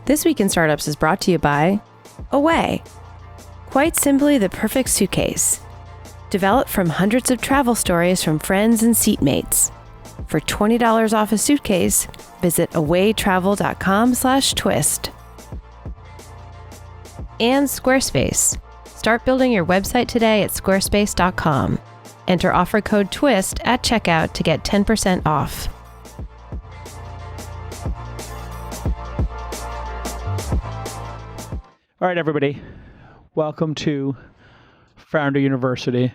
This Week in Startups is brought to you by Away. Quite simply, the perfect suitcase. Developed from hundreds of travel stories from friends and seatmates. For $20 off a suitcase, visit awaytravel.com/twist. And Squarespace. Start building your website today at squarespace.com. Enter offer code TWIST at checkout to get 10% off. All right, everybody. Welcome to Founder.University.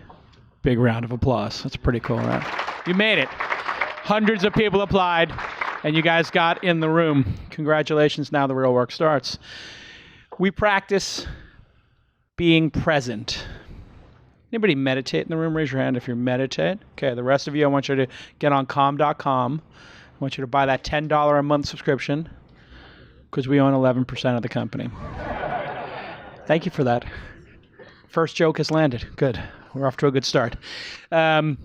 Big round of applause. That's pretty cool, right? You made it. Hundreds of people applied, and you guys got in the room. Congratulations. Now the real work starts. We practice being present. Anybody meditate in the room? Raise your hand if you meditate. Okay, the rest of you, I want you to get on calm.com. I want you to buy that $10 a month subscription because we own 11% of the company. Thank you for that. First joke has landed. Good. We're off to a good start. But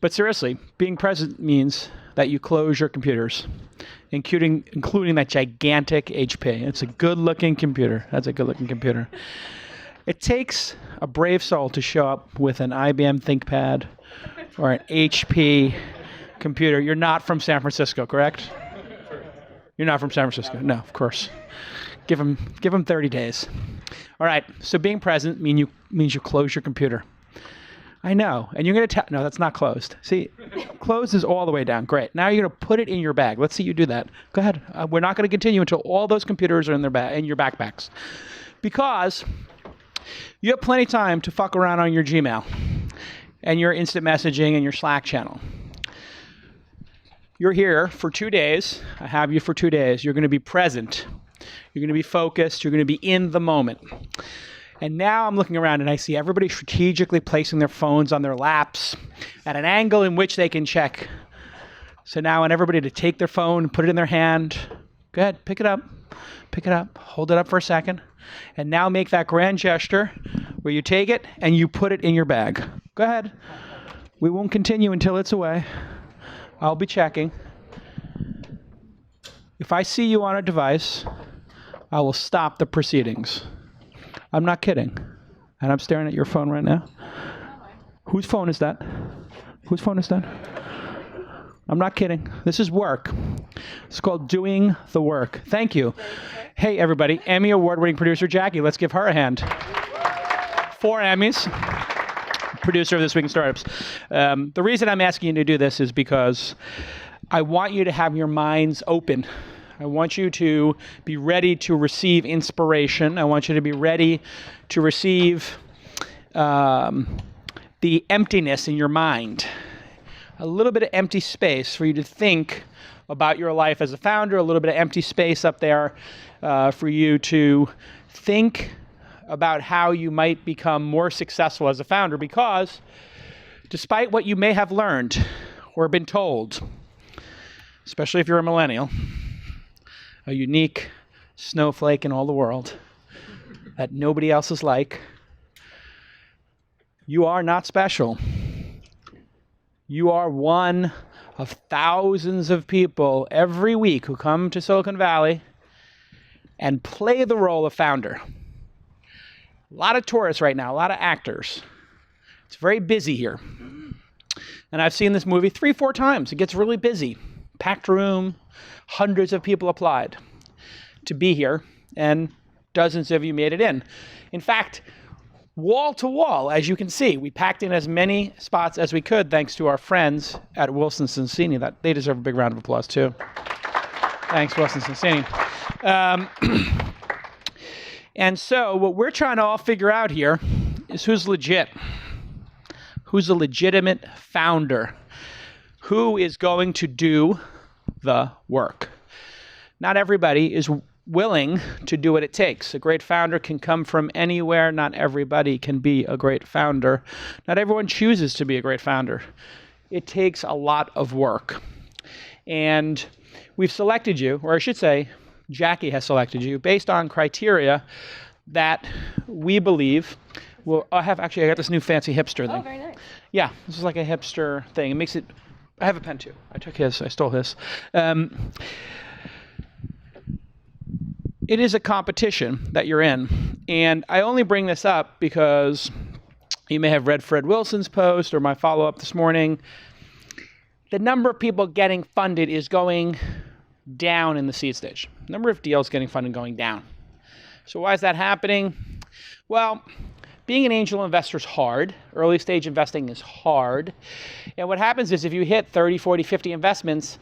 seriously, being present means that you close your computers, including that gigantic HP. It's a good-looking computer. That's a good-looking computer. It takes a brave soul to show up with an IBM ThinkPad or an HP computer. You're not from San Francisco, correct? You're not from San Francisco. No, of course. Give them 30 days. All right, so being present means you close your computer. I know, and you're going to no, that's not closed. See, closed is all the way down. Great. Now you're going to put it in your bag. Let's see you do that. Go ahead. We're not going to continue until all those computers are in your backpacks. Because you have plenty of time to fuck around on your Gmail and your instant messaging and your Slack channel. You're here for 2 days. I have you for 2 days. You're going to be present. You're going to be focused. You're going to be in the moment. And now I'm looking around and I see everybody strategically placing their phones on their laps at an angle in which they can check. So now I want everybody to take their phone and put it in their hand. Go ahead, pick it up, hold it up for a second. And now make that grand gesture where you take it and you put it in your bag. Go ahead. We won't continue until it's away. I'll be checking. If I see you on a device, I will stop the proceedings. I'm not kidding. And I'm staring at your phone right now. Whose phone is that? Whose phone is that? I'm not kidding. This is work. It's called doing the work. Thank you. Hey, everybody. Emmy award-winning producer Jackie. Let's give her a hand. 4 Emmys. Producer of This Week in Startups. The reason I'm asking you to do this is because I want you to have your minds open. I want you to be ready to receive inspiration. I want you to be ready to receive the emptiness in your mind. A little bit of empty space for you to think about your life as a founder, a little bit of empty space up there for you to think about how you might become more successful as a founder, because despite what you may have learned or been told, especially if you're a millennial, a unique snowflake in all the world that nobody else is like, you are not special. You are one of thousands of people every week who come to Silicon Valley and play the role of founder. A lot of tourists right now, a lot of actors. It's very busy here. And I've seen this movie 3-4 times. It gets really busy. Packed room, hundreds of people applied to be here, and dozens of you made it in. In fact, wall to wall, as you can see, we packed in as many spots as we could thanks to our friends at Wilson Sonsini. That they deserve a big round of applause too. Thanks, Wilson Sonsini. And so what we're trying to all figure out here is who's legit. Who's a legitimate founder? Who is going to do the work? Not everybody is willing to do what it takes. A great founder can come from anywhere. Not everybody can be a great founder. Not everyone chooses to be a great founder. It takes a lot of work. And we've selected you, or I should say, Jackie has selected you based on criteria that we believe will I got this new fancy hipster thing. Oh, very nice. Yeah, this is like a hipster thing. It makes it, I have a pen too. I stole his. it is a competition that you're in. And I only bring this up because you may have read Fred Wilson's post or my follow-up this morning. The number of people getting funded is going down in the seed stage. Number of deals getting funded going down. So why is that happening? Well, being an angel investor is hard. Early stage investing is hard. And what happens is if you hit 30, 40, 50 investments,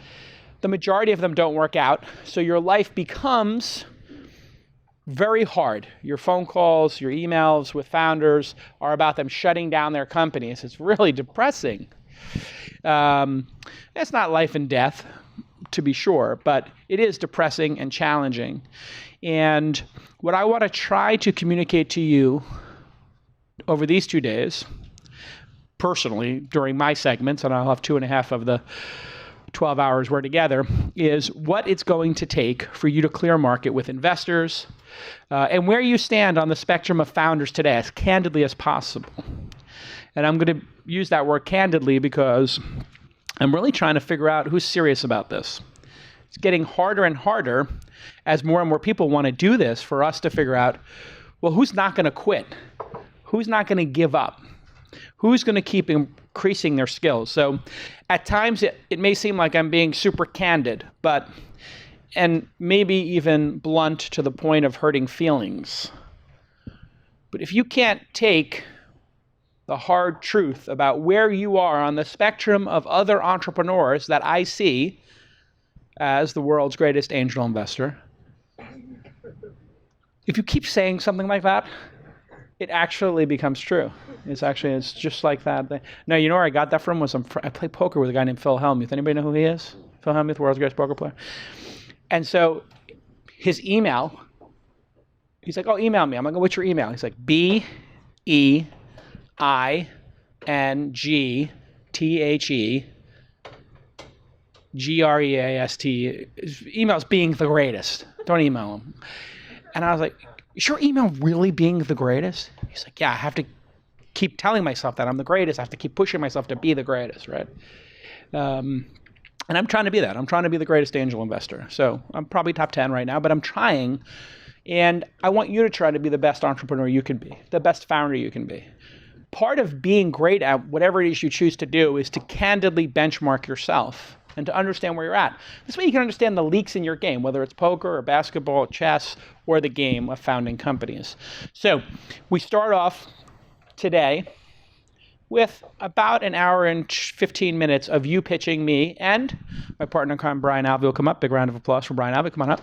the majority of them don't work out. So your life becomes very hard. Your phone calls, your emails with founders are about them shutting down their companies. It's really depressing. It's not life and death, to be sure, but it is depressing and challenging. And what I want to try to communicate to you over these 2 days, personally, during my segments, and I'll have 2.5 of the 12 hours we're together, is what it's going to take for you to clear market with investors and where you stand on the spectrum of founders today as candidly as possible. And I'm going to use that word candidly because I'm really trying to figure out who's serious about this. It's getting harder and harder as more and more people want to do this for us to figure out, well, who's not going to quit? Who's not going to give up? Who's going to keep increasing their skills? So at times it may seem like I'm being super candid, and maybe even blunt to the point of hurting feelings. But if you can't take the hard truth about where you are on the spectrum of other entrepreneurs that I see as the world's greatest angel investor, if you keep saying something like that, it actually becomes true. It's just like that. No, you know where I got that from? I played poker with a guy named Phil Hellmuth. Anybody know who he is? Phil Hellmuth, world's greatest poker player. And so his email, he's like, oh, email me. I'm like, what's your email? He's like, BEINGTHEGREAST. His email's being the greatest. Don't email him. And I was like, is your email really being the greatest? He's like, yeah, I have to keep telling myself that I'm the greatest. I have to keep pushing myself to be the greatest, right? And I'm trying to be that. I'm trying to be the greatest angel investor. So I'm probably top 10 right now, but I'm trying. And I want you to try to be the best entrepreneur you can be, the best founder you can be. Part of being great at whatever it is you choose to do is to candidly benchmark yourself and to understand where you're at. This way you can understand the leaks in your game, whether it's poker or basketball, chess, or the game of founding companies. So we start off today with about an hour and 15 minutes of you pitching me, and my partner in crime, Brian Alvey, will come up. Big round of applause for Brian Alvey. Come on up.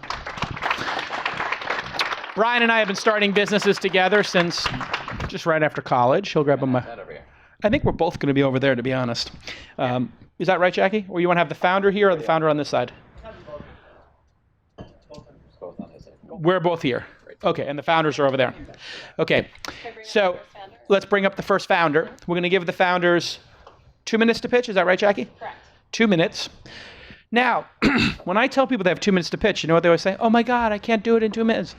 Brian and I have been starting businesses together since just right after college. He'll grab him. I think we're both going to be over there, to be honest. Is that right, Jackie? Or you want to have the founder here or the founder on this side? Both on this side. We're both here. Okay, and the founders are over there. Okay, so let's bring up the first founder. We're going to give the founders 2 minutes to pitch. Is that right, Jackie? Correct. 2 minutes. Now, when I tell people they have 2 minutes to pitch, you know what they always say? Oh my God, I can't do it in 2 minutes.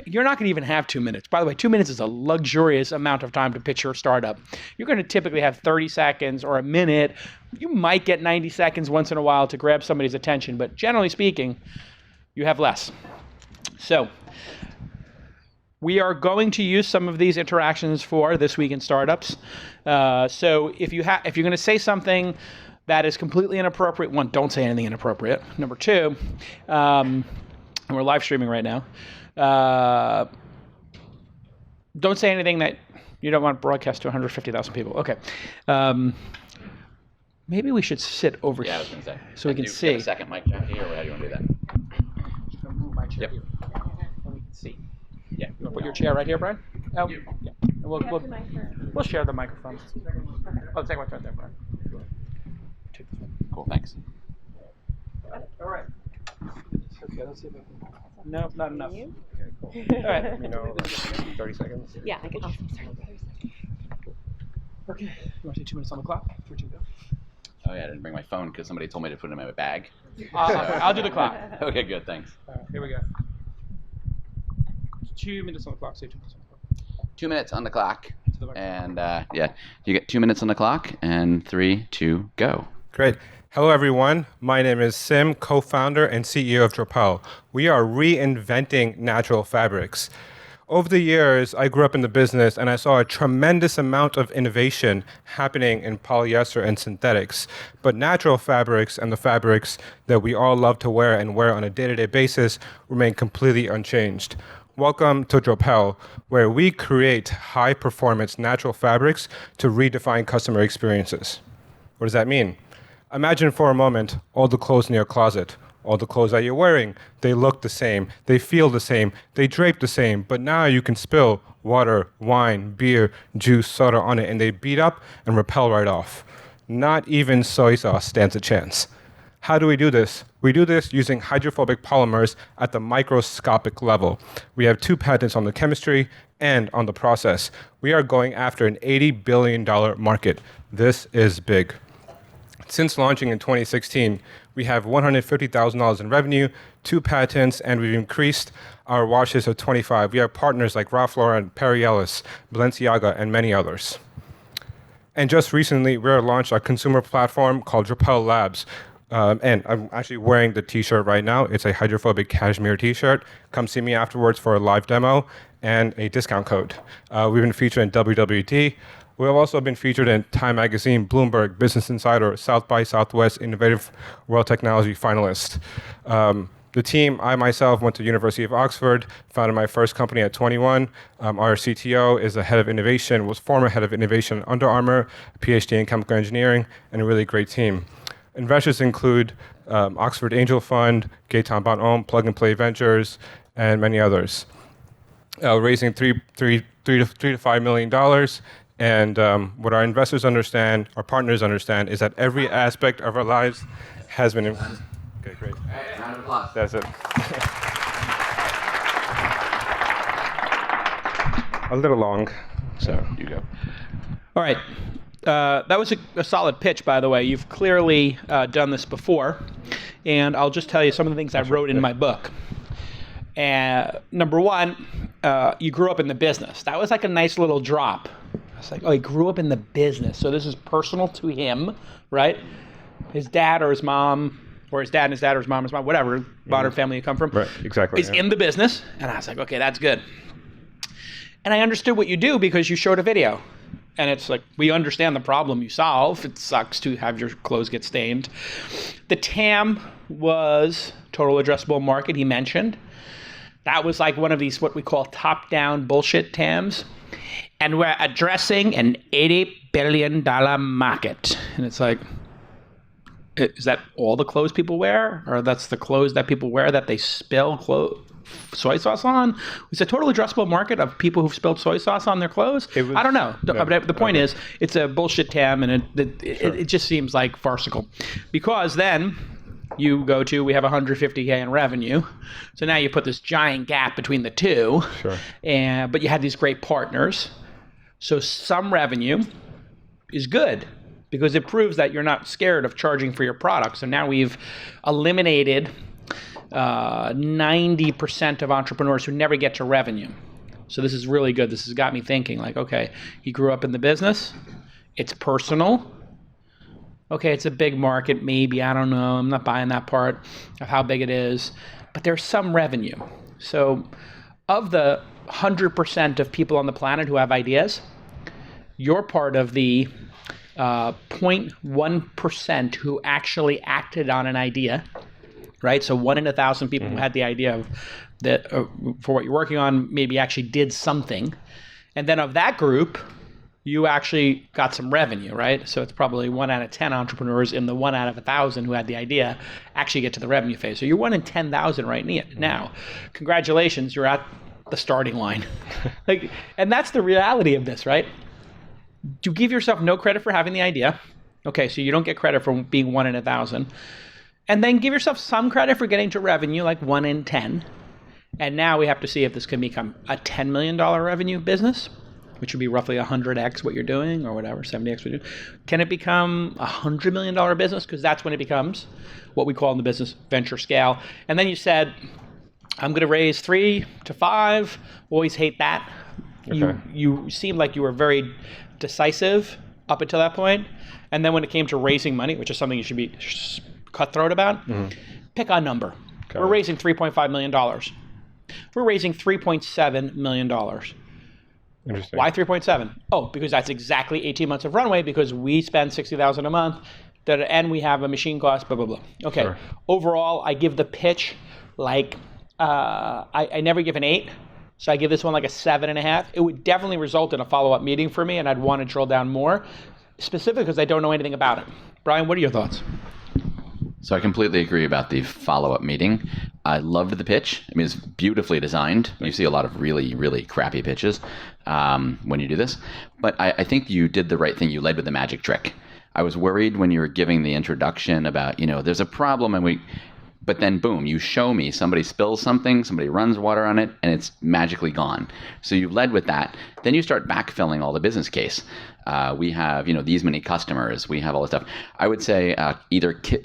You're not going to even have 2 minutes. By the way, 2 minutes is a luxurious amount of time to pitch your startup. You're going to typically have 30 seconds or a minute. You might get 90 seconds once in a while to grab somebody's attention, but generally speaking, you have less. So we are going to use some of these interactions for This Week in Startups. So if you're going to say something that is completely inappropriate, one, don't say anything inappropriate. Number two, and we're live streaming right now, don't say anything that you don't want broadcast to 150,000 people. Okay. Maybe we should sit over here. Yeah, I was going to say. So we can see. Get a second mic down here, or how do you want to do that? Just going to move my chair Yep. here. And we can see. Yeah. You want to put your chair right here, Brian? Oh, You. yeah. And we'll share the microphones. Oh, the second one's right there, Brian. Take this one. Cool, thanks. All right. Okay, let's see if I can. No, not enough. Okay, cool. All right. 30 seconds. Yeah, I can also start. Okay. You want to take 2 minutes on the clock? 3, 2, go. Oh yeah, I didn't bring my phone because somebody told me to put it in my bag. I'll do the clock. Okay, good, thanks. All right, here we go. 2 minutes on the clock. Say 2 minutes on the clock. 2 minutes on the clock. To the microphone. And yeah, you get 2 minutes on the clock, and 3, 2, go. Great. Hello, everyone. My name is Sim, co-founder and CEO of Drapel. We are reinventing natural fabrics. Over the years, I grew up in the business and I saw a tremendous amount of innovation happening in polyester and synthetics. But natural fabrics and the fabrics that we all love to wear and wear on a day-to-day basis remain completely unchanged. Welcome to Drapel, where we create high-performance natural fabrics to redefine customer experiences. What does that mean? Imagine for a moment all the clothes in your closet. All the clothes that you're wearing, they look the same, they feel the same, they drape the same, but now you can spill water, wine, beer, juice, soda on it, and they beat up and repel right off. Not even soy sauce stands a chance. How do we do this? We do this using hydrophobic polymers at the microscopic level. We have 2 patents on the chemistry and on the process. We are going after an $80 billion market. This is big. Since launching in 2016, we have $150,000 in revenue, 2 patents, and we've increased our washes to 25. We have partners like Ralph Lauren, Perry Ellis, Balenciaga, and many others. And just recently, we launched our consumer platform called Drapel Labs. And I'm actually wearing the t-shirt right now. It's a hydrophobic cashmere t-shirt. Come see me afterwards for a live demo and a discount code. We've been featured in WWD. We have also been featured in Time Magazine, Bloomberg, Business Insider, South by Southwest Innovative World Technology finalist. The team, I myself went to University of Oxford, founded my first company at 21. Our CTO is the head of innovation, was former head of innovation at Under Armour, a PhD in chemical engineering, and a really great team. Investors include Oxford Angel Fund, Gaetan Bon-Homme, Plug and Play Ventures, and many others. Raising $3 to $5 million. And what our investors understand, our partners understand, is that every aspect of our lives has been... Okay, great. Round of applause. That's it. A little long, so You go. All right. That was a solid pitch, by the way. You've clearly done this before. And I'll just tell you some of the things I wrote in my book. Number one, you grew up in the business. That was like a nice little drop. It's like, oh, he grew up in the business. So this is personal to him, right? His dad or his mom, or his dad and his dad or his mom or his mom, whatever modern family you come from, right, exactly, is in the business. And I was like, okay, that's good. And I understood what you do because you showed a video. And it's like, we understand the problem you solve. It sucks to have your clothes get stained. The TAM was total addressable market, he mentioned. That was like one of these, what we call top-down bullshit TAMs. And we're addressing an $80 billion market. And it's like, is that all the clothes people wear? Or that's the clothes that people wear that they spill soy sauce on? It's a total addressable market of people who've spilled soy sauce on their clothes? I don't know. No, but the point is, it's a bullshit TAM, and it just seems like farcical. Because then you go to, we have 150K in revenue. So now you put this giant gap between the two. Sure. But you had these great partners. So some revenue is good because it proves that you're not scared of charging for your product. So now we've eliminated 90% of entrepreneurs who never get to revenue. So this is really good. This has got me thinking like, okay, he grew up in the business. It's personal. Okay, it's a big market, maybe, I don't know. I'm not buying that part of how big it is. But there's some revenue. So of the 100% of people on the planet who have ideas, you're part of the 0.1% who actually acted on an idea, right? So 1 in 1,000 people who had the idea of that for what you're working on maybe actually did something. And then of that group, you actually got some revenue, right? So it's probably 1 out of 10 entrepreneurs in the 1 out of 1,000 who had the idea actually get to the revenue phase. So you're 1 in 10,000 right now. Congratulations, you're at the starting line. And that's the reality of this, right? You give yourself no credit for having the idea. Okay, so you don't get credit for being 1 in 1,000. And then give yourself some credit for getting to revenue, like 1 in 10. And now we have to see if this can become a $10 million revenue business, which would be roughly 100x what you're doing, or whatever, 70x what you're doing. Can it become a $100 million business? Because that's when it becomes what we call in the business venture scale. And then you said, I'm going to raise 3 to 5. Always hate that. Okay. You seemed like you were very decisive up until that point. And then when it came to raising money, which is something you should be cutthroat about, pick a number. We're raising $3.5 million. We're raising $3.7 million. Interesting. Why 3.7? Oh, because that's exactly 18 months of runway because we spend $60,000 a month and we have a machine cost, blah, blah, blah. Okay. Sure. Overall, I give the pitch like, I never give an 8. So I give this one like a 7.5. It would definitely result in a follow-up meeting for me, and I'd want to drill down more, specifically because I don't know anything about it. Brian, what are your thoughts? So I completely agree about the follow-up meeting. I loved the pitch. I mean, it's beautifully designed. You see a lot of really, really crappy pitches when you do this. But I think you did the right thing. You led with the magic trick. I was worried when you were giving the introduction about, there's a problem but then boom, you show me somebody spills something, somebody runs water on it, and it's magically gone. So you led with that. Then you start backfilling all the business case. We have, these many customers. We have all this stuff. I would say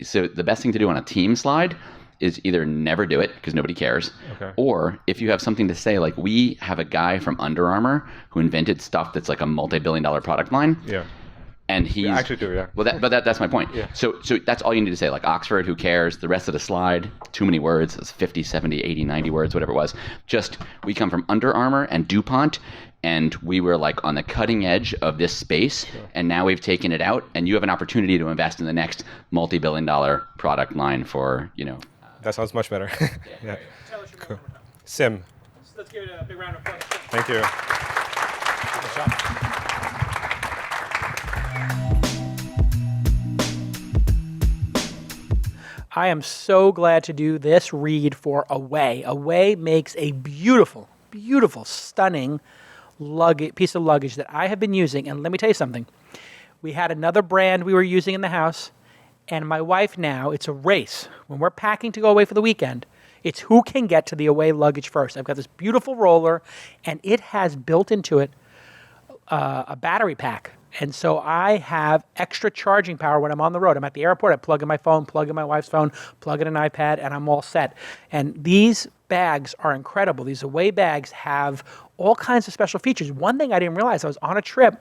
so the best thing to do on a team slide is either never do it because nobody cares, or if you have something to say, like we have a guy from Under Armour who invented stuff that's like a multi-billion-dollar product line. Yeah. And he's actually do, yeah. Well, that's my point. Yeah. So that's all you need to say. Like Oxford, who cares? The rest of the slide, too many words. It's 50, 70, 80, 90 words, whatever it was. Just we come from Under Armour and DuPont, and we were like on the cutting edge of this space, and now we've taken it out, and you have an opportunity to invest in the next multi-billion-dollar product line for That sounds much better. Yeah. Cool. Sim. Let's give it a big round of applause. Thank you. Good job. I am so glad to do this read for Away. Away makes a beautiful, beautiful, stunning piece of luggage that I have been using. And let me tell you something. We had another brand we were using in the house, and my wife now, it's a race. When we're packing to go away for the weekend, it's who can get to the Away luggage first. I've got this beautiful roller, and it has built into it a battery pack. And so I have extra charging power when I'm on the road. I'm at the airport, I plug in my phone, plug in my wife's phone, plug in an iPad, and I'm all set. And these bags are incredible. These Away bags have all kinds of special features. One thing I didn't realize, I was on a trip,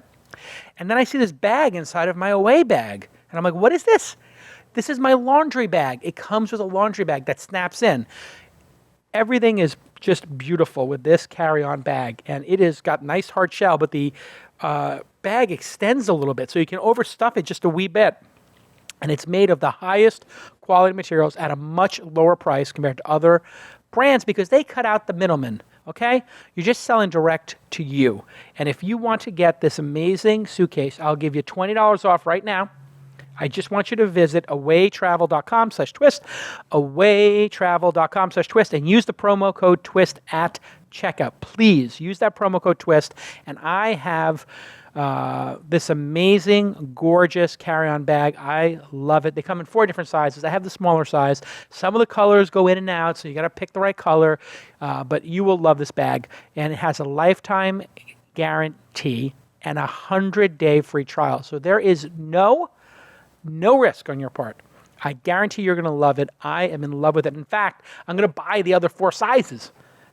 and then I see this bag inside of my Away bag. And I'm like, what is this? This is my laundry bag. It comes with a laundry bag that snaps in. Everything is just beautiful with this carry-on bag. And it has got nice hard shell, but the bag extends a little bit, so you can overstuff it just a wee bit. And it's made of the highest quality materials at a much lower price compared to other brands because they cut out the middleman, okay? You're just selling direct to you. And if you want to get this amazing suitcase, I'll give you $20 off right now. I just want you to visit awaytravel.com/twist, awaytravel.com/twist, and use the promo code TWIST at checkout. Please use that promo code TWIST. And I have this amazing, gorgeous carry-on bag. I love it. They come in 4 different sizes. I have the smaller size. Some of the colors go in and out, so you got to pick the right color. But you will love this bag. And it has a lifetime guarantee and a 100-day free trial. So there is no risk on your part. I guarantee you're going to love it. I am in love with it. In fact, I'm going to buy the other 4 sizes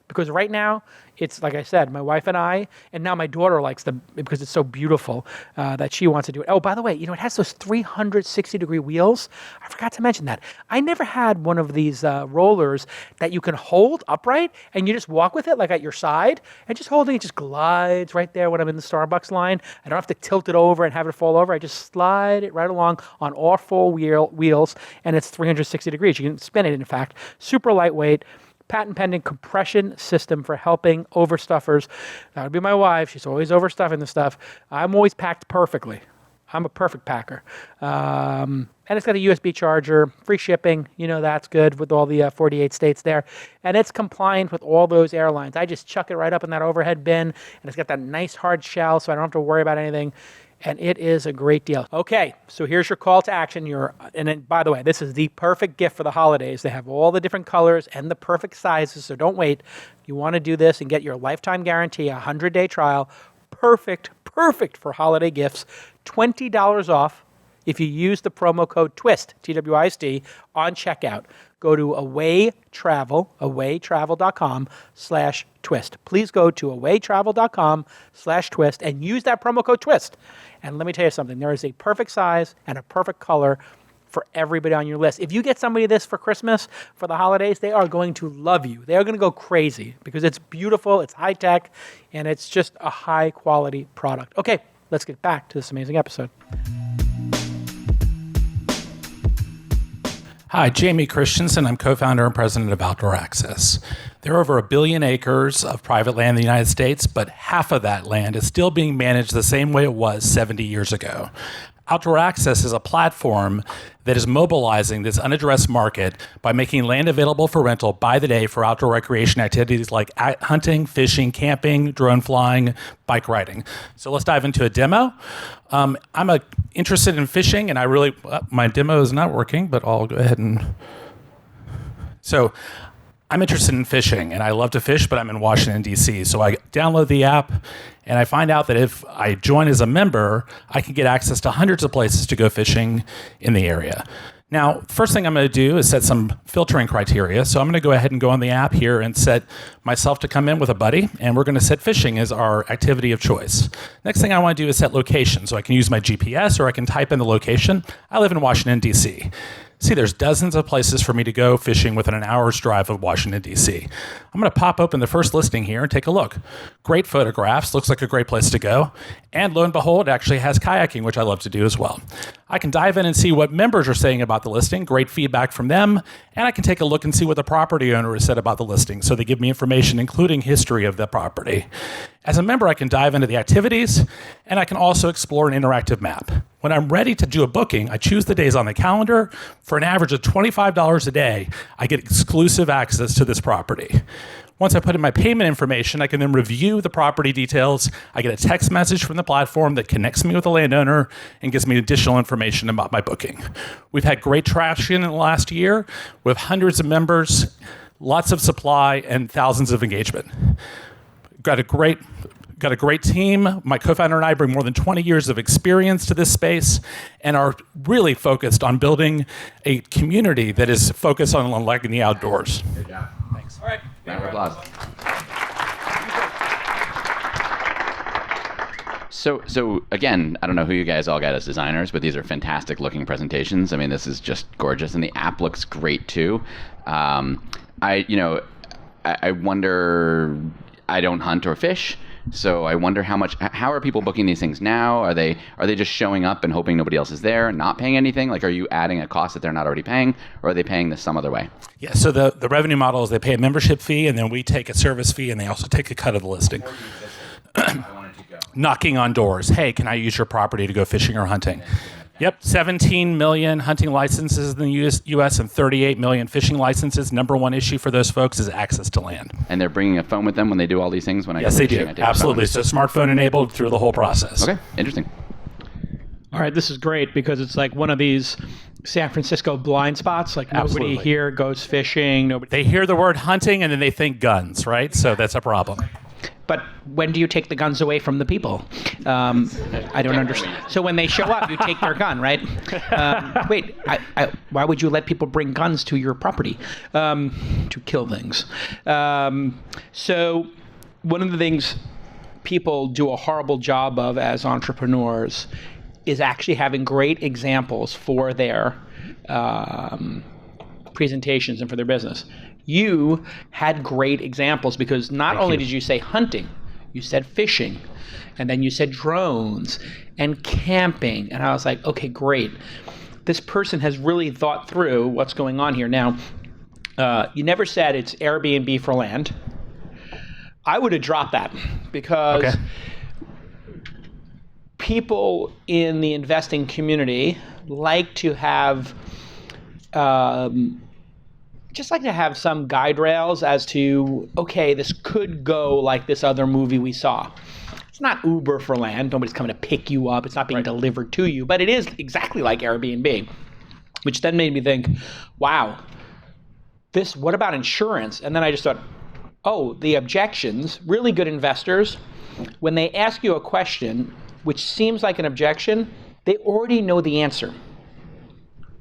because right now it's, like I said, my wife and I, and now my daughter likes them because it's so beautiful that she wants to do it. Oh, by the way, it has those 360-degree wheels. I forgot to mention that. I never had one of these rollers that you can hold upright and you just walk with it like at your side and just holding it just glides right there when I'm in the Starbucks line. I don't have to tilt it over and have it fall over. I just slide it right along on all 4 wheels, and it's 360 degrees. You can spin it, in fact. Super lightweight. Patent-pending compression system for helping overstuffers. That would be my wife. She's always overstuffing the stuff. I'm always packed perfectly. I'm a perfect packer. And it's got a USB charger, free shipping. That's good with all the 48 states there. And it's compliant with all those airlines. I just chuck it right up in that overhead bin, and it's got that nice hard shell, so I don't have to worry about anything. And it is a great deal. Okay, so here's your call to action. And then, by the way, this is the perfect gift for the holidays. They have all the different colors and the perfect sizes, so don't wait. You want to do this and get your lifetime guarantee, a 100-day trial. Perfect for holiday gifts. $20 off. if you use the promo code TWIST, TWIST, on checkout. Go to awaytravel.com/twist. Please go to awaytravel.com/twist and use that promo code TWIST. And let me tell you something. There is a perfect size and a perfect color for everybody on your list. If you get somebody this for Christmas, for the holidays, they are going to love you. They are going to go crazy because it's beautiful, it's high tech, and it's just a high quality product. Okay, let's get back to this amazing episode. Hi, Jamie Christensen. I'm co-founder and president of Outdoor Access. There are over 1 billion acres of private land in the United States, but half of that land is still being managed the same way it was 70 years ago. Outdoor Access is a platform that is mobilizing this unaddressed market by making land available for rental by the day for outdoor recreation activities like hunting, fishing, camping, drone flying, bike riding. So let's dive into a demo. I'm interested in fishing, and my demo is not working, but I'll go ahead and... So I'm interested in fishing, and I love to fish, but I'm in Washington, D.C. So I download the app, and I find out that if I join as a member, I can get access to hundreds of places to go fishing in the area. Now, first thing I'm going to do is set some filtering criteria. So I'm going to go ahead and go on the app here and set myself to come in with a buddy, and we're going to set fishing as our activity of choice. Next thing I want to do is set location. So I can use my GPS or I can type in the location. I live in Washington, D.C. See, there's dozens of places for me to go fishing within an hour's drive of Washington, D.C. I'm going to pop open the first listing here and take a look. Great photographs, looks like a great place to go. And lo and behold, it actually has kayaking, which I love to do as well. I can dive in and see what members are saying about the listing, great feedback from them, and I can take a look and see what the property owner has said about the listing. So they give me information, including history of the property. As a member, I can dive into the activities, and I can also explore an interactive map. When I'm ready to do a booking, I choose the days on the calendar. For an average of $25 a day, I get exclusive access to this property. Once I put in my payment information, I can then review the property details. I get a text message from the platform that connects me with the landowner and gives me additional information about my booking. We've had great traction in the last year with hundreds of members, lots of supply, and thousands of engagement. Got a great team. My co-founder and I bring more than 20 years of experience to this space and are really focused on building a community that is focused on liking the outdoors. Good job. Thanks. All right. Round of applause. So again, I don't know who you guys all got as designers, but these are fantastic looking presentations. I mean, this is just gorgeous, and the app looks great too. I wonder. I don't hunt or fish, so I wonder how are people booking these things now? Are they just showing up and hoping nobody else is there and not paying anything? Like, are you adding a cost that they're not already paying, or are they paying this some other way? Yeah, so the revenue model is they pay a membership fee, and then we take a service fee, and they also take a cut of the listing. Knocking on doors. Hey, can I use your property to go fishing or hunting? Yep, 17 million hunting licenses in the U.S. and 38 million fishing licenses. Number one issue for those folks is access to land. And they're bringing a phone with them when they do all these things? Yes, they do. Absolutely. So smartphone enabled through the whole process. Okay, interesting. All right, this is great because it's like one of these San Francisco blind spots. Like nobody Absolutely. here goes fishing. They hear the word hunting and then they think guns, right? So that's a problem. But when do you take the guns away from the people? I don't understand. So when they show up, you take their gun, right? Wait, why would you let people bring guns to your property to kill things? So one of the things people do a horrible job of as entrepreneurs is actually having great examples for their presentations and for their business. You had great examples because not only did you say hunting, you said fishing, and then you said drones and camping. And I was like, okay, great. This person has really thought through what's going on here. Now, you never said it's Airbnb for land. I would have dropped that because people in the investing community like to have some guide rails as to, okay, this could go like this other movie we saw. It's not Uber for land. Nobody's coming to pick you up. It's not being delivered to you, but it is exactly like Airbnb, which then made me think, wow, what about insurance? And then I just thought, oh, the objections, really good investors, when they ask you a question which seems like an objection, they already know the answer.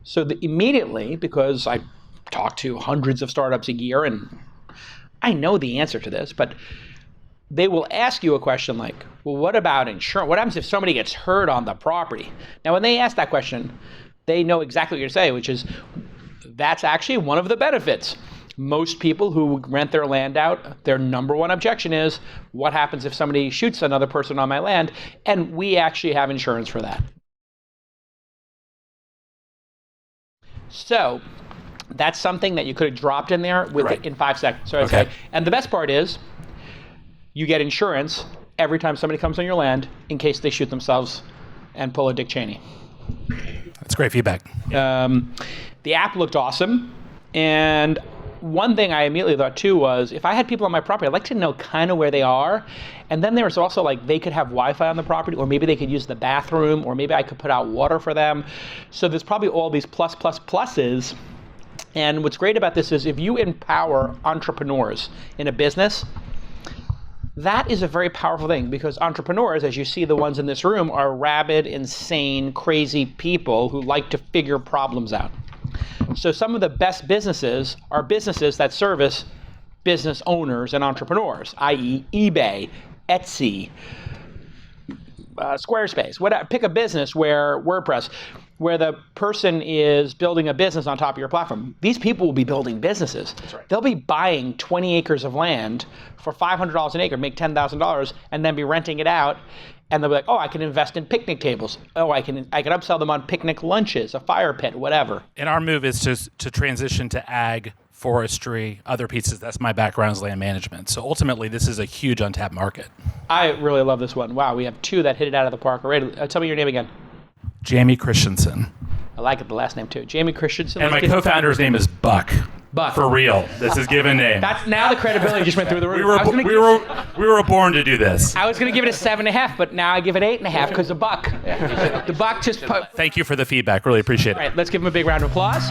So immediately, because I talk to hundreds of startups a year and I know the answer to this, but they will ask you a question like, well, what about insurance? What happens if somebody gets hurt on the property? Now, when they ask that question, they know exactly what you're saying, which is that's actually one of the benefits. Most people who rent their land out, their number one objection is, what happens if somebody shoots another person on my land? And we actually have insurance for that. So that's something that you could have dropped in there in 5 seconds. So okay. And the best part is you get insurance every time somebody comes on your land in case they shoot themselves and pull a Dick Cheney. That's great feedback. The app looked awesome. And one thing I immediately thought too was, if I had people on my property, I'd like to know kind of where they are. And then there was also like, they could have Wi-Fi on the property, or maybe they could use the bathroom, or maybe I could put out water for them. So there's probably all these pluses. And what's great about this is if you empower entrepreneurs in a business, that is a very powerful thing, because entrepreneurs, as you see the ones in this room, are rabid, insane, crazy people who like to figure problems out. So some of the best businesses are businesses that service business owners and entrepreneurs, i.e. eBay, Etsy, Squarespace, whatever. Pick a business where WordPress, where the person is building a business on top of your platform. These people will be building businesses. That's right. They'll be buying 20 acres of land for $500 an acre, make $10,000, and then be renting it out. And they'll be like, oh, I can invest in picnic tables. Oh, I can upsell them on picnic lunches, a fire pit, whatever. And our move is to transition to ag, forestry, other pieces. That's my background is land management. So ultimately, this is a huge untapped market. I really love this one. Wow, we have two that hit it out of the park already. Tell me your name again. Jamie Christensen. I like it, the last name too. Jamie Christensen. And my co-founder's name is Buck. Buck. For real. This is given name. That's now the credibility just went through the roof. We were born to do this. I was going to give it a 7.5, but now I give it 8.5 because of Buck. The Buck just... Thank you for the feedback. Really appreciate it. All right, let's give him a big round of applause.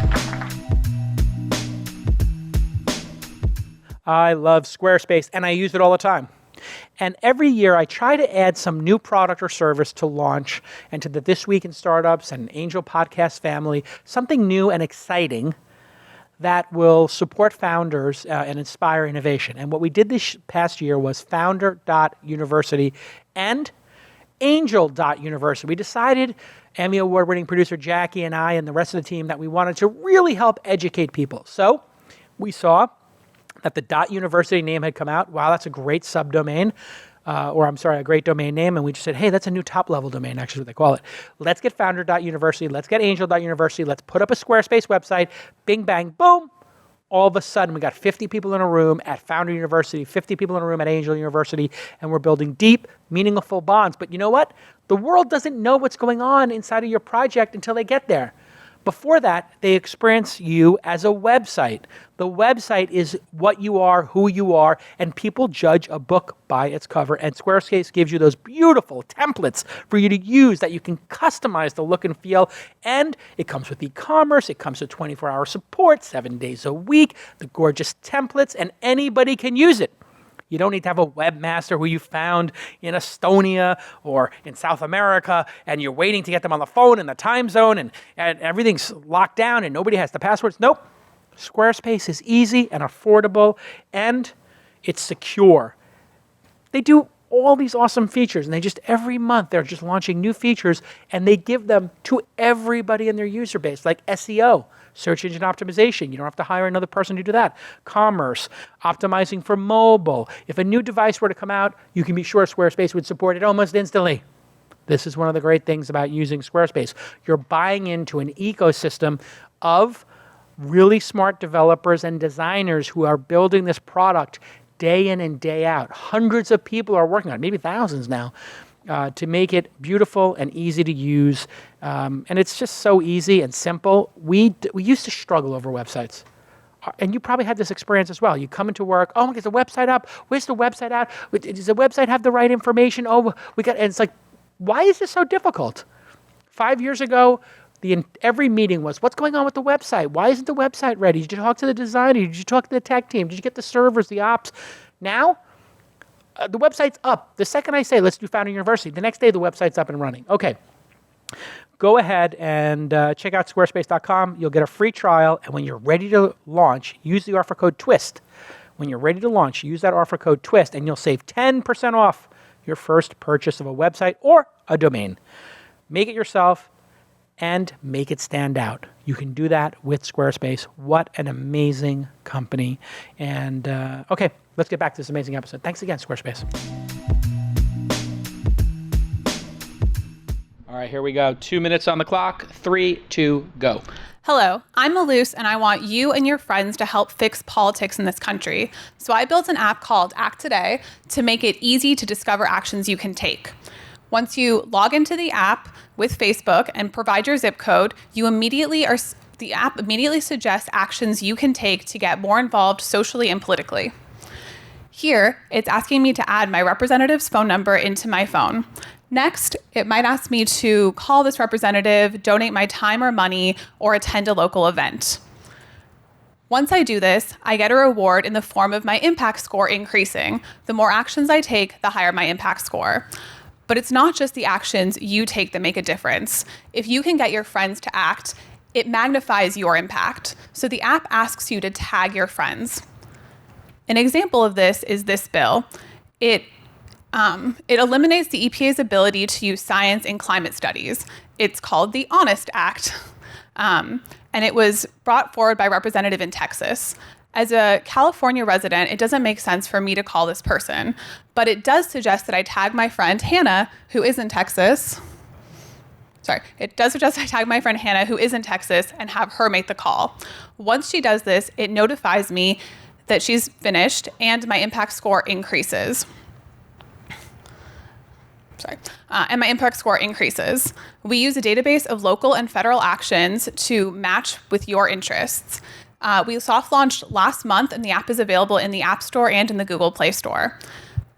I love Squarespace, and I use it all the time. And every year I try to add some new product or service to Launch and to the This Week in Startups and Angel Podcast family, something new and exciting that will support founders and inspire innovation. And what we did this past year was Founder.University and Angel.University. We decided, Emmy Award-winning producer Jackie and I and the rest of the team, that we wanted to really help educate people. So we saw that the .university name had come out. Wow, that's a great subdomain. A great domain name. And we just said, hey, that's a new top-level domain, actually, what they call it. Let's get Founder.University. Let's get Angel.University. Let's put up a Squarespace website. Bing, bang, boom. All of a sudden, we got 50 people in a room at Founder University, 50 people in a room at Angel University, and we're building deep, meaningful bonds. But you know what? The world doesn't know what's going on inside of your project until they get there. Before that, they experience you as a website. The website is what you are, who you are, and people judge a book by its cover. And Squarespace gives you those beautiful templates for you to use that you can customize the look and feel. And it comes with e-commerce. It comes with 24-hour support, 7 days a week, the gorgeous templates, and anybody can use it. You don't need to have a webmaster who you found in Estonia or in South America, and you're waiting to get them on the phone in the time zone, and everything's locked down and nobody has the passwords. Nope. Squarespace is easy and affordable, and it's secure. They do all these awesome features, and every month they're just launching new features, and they give them to everybody in their user base, like SEO. Search engine optimization. You don't have to hire another person to do that. Commerce, optimizing for mobile. If a new device were to come out, you can be sure Squarespace would support it almost instantly. This is one of the great things about using Squarespace. You're buying into an ecosystem of really smart developers and designers who are building this product day in and day out. Hundreds of people are working on it, maybe thousands now, to make it beautiful and easy to use. And it's just so easy and simple. We used to struggle over websites. And you probably had this experience as well. You come into work, oh, is the website up? Where's the website at? Does the website have the right information? And it's like, why is this so difficult? 5 years ago, every meeting was, what's going on with the website? Why isn't the website ready? Did you talk to the designer? Did you talk to the tech team? Did you get the servers, the ops? Now, the website's up. The second I say, let's do Founder University, the next day the website's up and running. Okay. go ahead and check out squarespace.com. You'll get a free trial. And when you're ready to launch, use the offer code TWIST. When you're ready to launch, use that offer code TWIST, and you'll save 10% off your first purchase of a website or a domain. Make it yourself and make it stand out. You can do that with Squarespace. What an amazing company. And okay, let's get back to this amazing episode. Thanks again, Squarespace. All right, here we go. 2 minutes on the clock. 3, 2, go. Hello, I'm Malus, and I want you and your friends to help fix politics in this country. So I built an app called Act Today to make it easy to discover actions you can take. Once you log into the app with Facebook and provide your zip code, the app immediately suggests actions you can take to get more involved socially and politically. Here, it's asking me to add my representative's phone number into my phone. Next, it might ask me to call this representative, donate my time or money, or attend a local event. Once I do this, I get a reward in the form of my impact score increasing. The more actions I take, the higher my impact score. But it's not just the actions you take that make a difference. If you can get your friends to act, it magnifies your impact. So the app asks you to tag your friends. An example of this is this bill. It eliminates the EPA's ability to use science in climate studies. It's called the HONEST Act, and it was brought forward by a representative in Texas. As a California resident, it doesn't make sense for me to call this person, but it does suggest that I tag my friend Hannah, who is in Texas. It does suggest I tag my friend Hannah, who is in Texas, and have her make the call. Once she does this, it notifies me that she's finished and my impact score increases. And my impact score increases. We use a database of local and federal actions to match with your interests. We soft launched last month, and the app is available in the App Store and in the Google Play Store.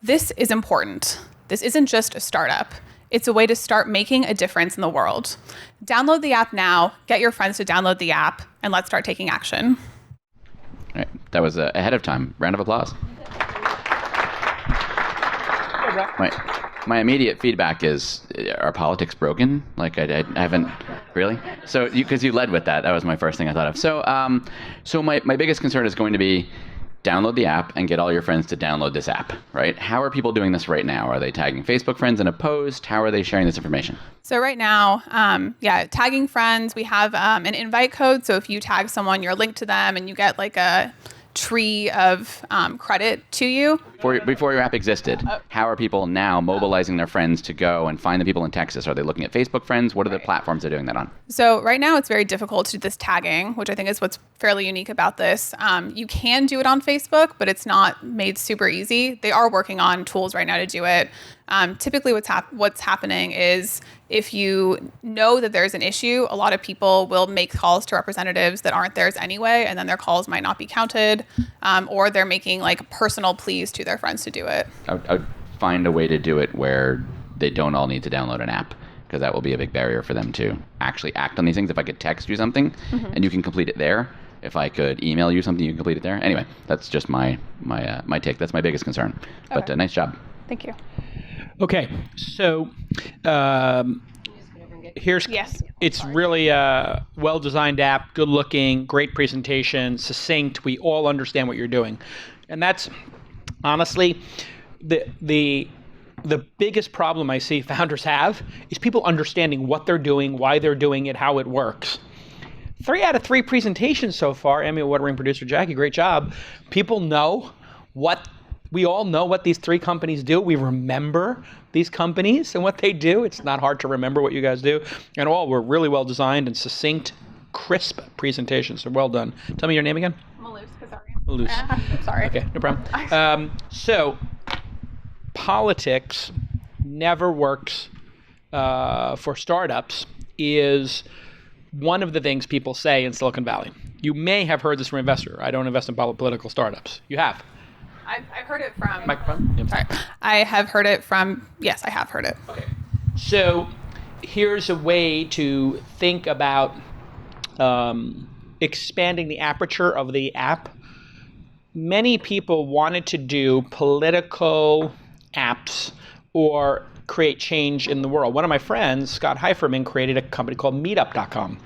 This is important. This isn't just a startup. It's a way to start making a difference in the world. Download the app now, get your friends to download the app, and let's start taking action. All right. That was ahead of time. Round of applause. My immediate feedback is, are politics broken? Like, I haven't really. So, because you led with that, that was my first thing I thought of. So my biggest concern is going to be download the app and get all your friends to download this app, right? How are people doing this right now? Are they tagging Facebook friends in a post? How are they sharing this information? So right now, tagging friends, we have an invite code. So if you tag someone, you're linked to them and you get like a tree of credit to you. Before your app existed, how are people now mobilizing their friends to go and find the people in Texas? Are they looking at Facebook friends? What are the platforms they're doing that on? So right now it's very difficult to do this tagging, which I think is what's fairly unique about this. You can do it on Facebook, but it's not made super easy. They are working on tools right now to do it. Typically what's happening is if you know that there's an issue, a lot of people will make calls to representatives that aren't theirs anyway, and then their calls might not be counted, or they're making like personal pleas to their friends to do it. I would find a way to do it where they don't all need to download an app, because that will be a big barrier for them to actually act on these things. If I could text you something and you can complete it there, if I could email you something, you can complete it there. Anyway, that's just my take. That's my biggest concern. Okay. But nice job. Thank you. Okay, so here's it's really a well-designed app, good looking, great presentation, succinct. We all understand what you're doing, and that's honestly the biggest problem I see founders have is people understanding what they're doing, why they're doing it, how it works. 3 out of 3 presentations so far. Emmy Award-winning producer Jackie, great job. People know we all know what these 3 companies do. We remember these companies and what they do. It's not hard to remember what you guys do. And all were really well designed and succinct, crisp presentations. So well done. Tell me your name again. Malus. Sorry. Okay, no problem. So politics never works for startups is one of the things people say in Silicon Valley. You may have heard this from an investor. I don't invest in political startups. You have. I've heard it from... Microphone? Yep. Sorry. I have heard it from... Yes, I have heard it. Okay. So here's a way to think about expanding the aperture of the app. Many people wanted to do political apps or create change in the world. One of my friends, Scott Heiferman, created a company called Meetup.com.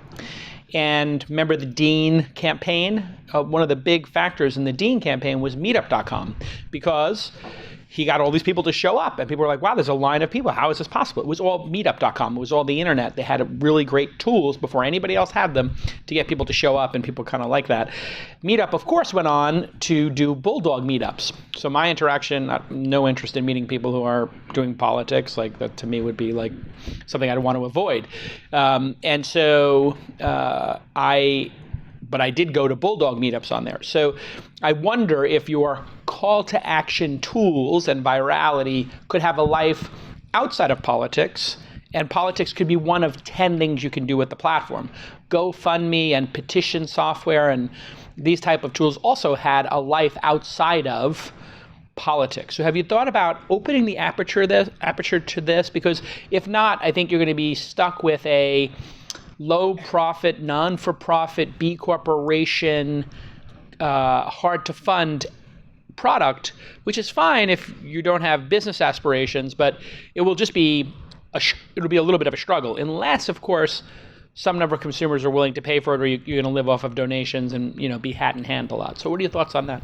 And remember the Dean campaign? One of the big factors in the Dean campaign was Meetup.com, because he got all these people to show up, and people were like, wow, there's a line of people. How is this possible? It was all Meetup.com. It was all the internet. They had really great tools before anybody else had them to get people to show up, and people kind of like that. Meetup, of course, went on to do Bulldog meetups. So my interaction, no interest in meeting people who are doing politics. Like that to me would be like something I'd want to avoid. But I did go to Bulldog meetups on there. So I wonder if your call to action tools and virality could have a life outside of politics, and politics could be one of 10 things you can do with the platform. GoFundMe and petition software and these type of tools also had a life outside of politics. So have you thought about opening the aperture to this? Because if not, I think you're going to be stuck with a low profit, non-for-profit, B corporation, hard to fund product, which is fine if you don't have business aspirations, but it will just be it'll be a little bit of a struggle, unless, of course, some number of consumers are willing to pay for it, or you're going to live off of donations and be hat in hand a lot. So what are your thoughts on that?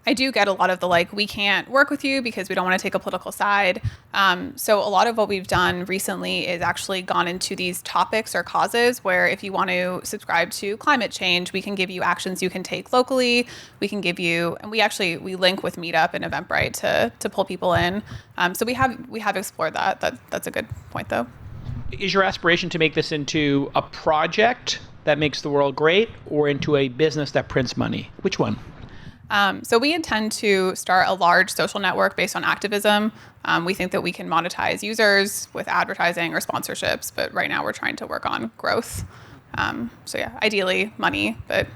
I do get a lot of the we can't work with you because we don't want to take a political side. So a lot of what we've done recently is actually gone into these topics or causes where if you want to subscribe to climate change, we can give you actions you can take locally. We can give you, and we link with Meetup and Eventbrite to pull people in. So we have explored that. That's a good point though. Is your aspiration to make this into a project that makes the world great, or into a business that prints money? Which one? So we intend to start a large social network based on activism. We think that we can monetize users with advertising or sponsorships, but right now we're trying to work on growth. Ideally money, but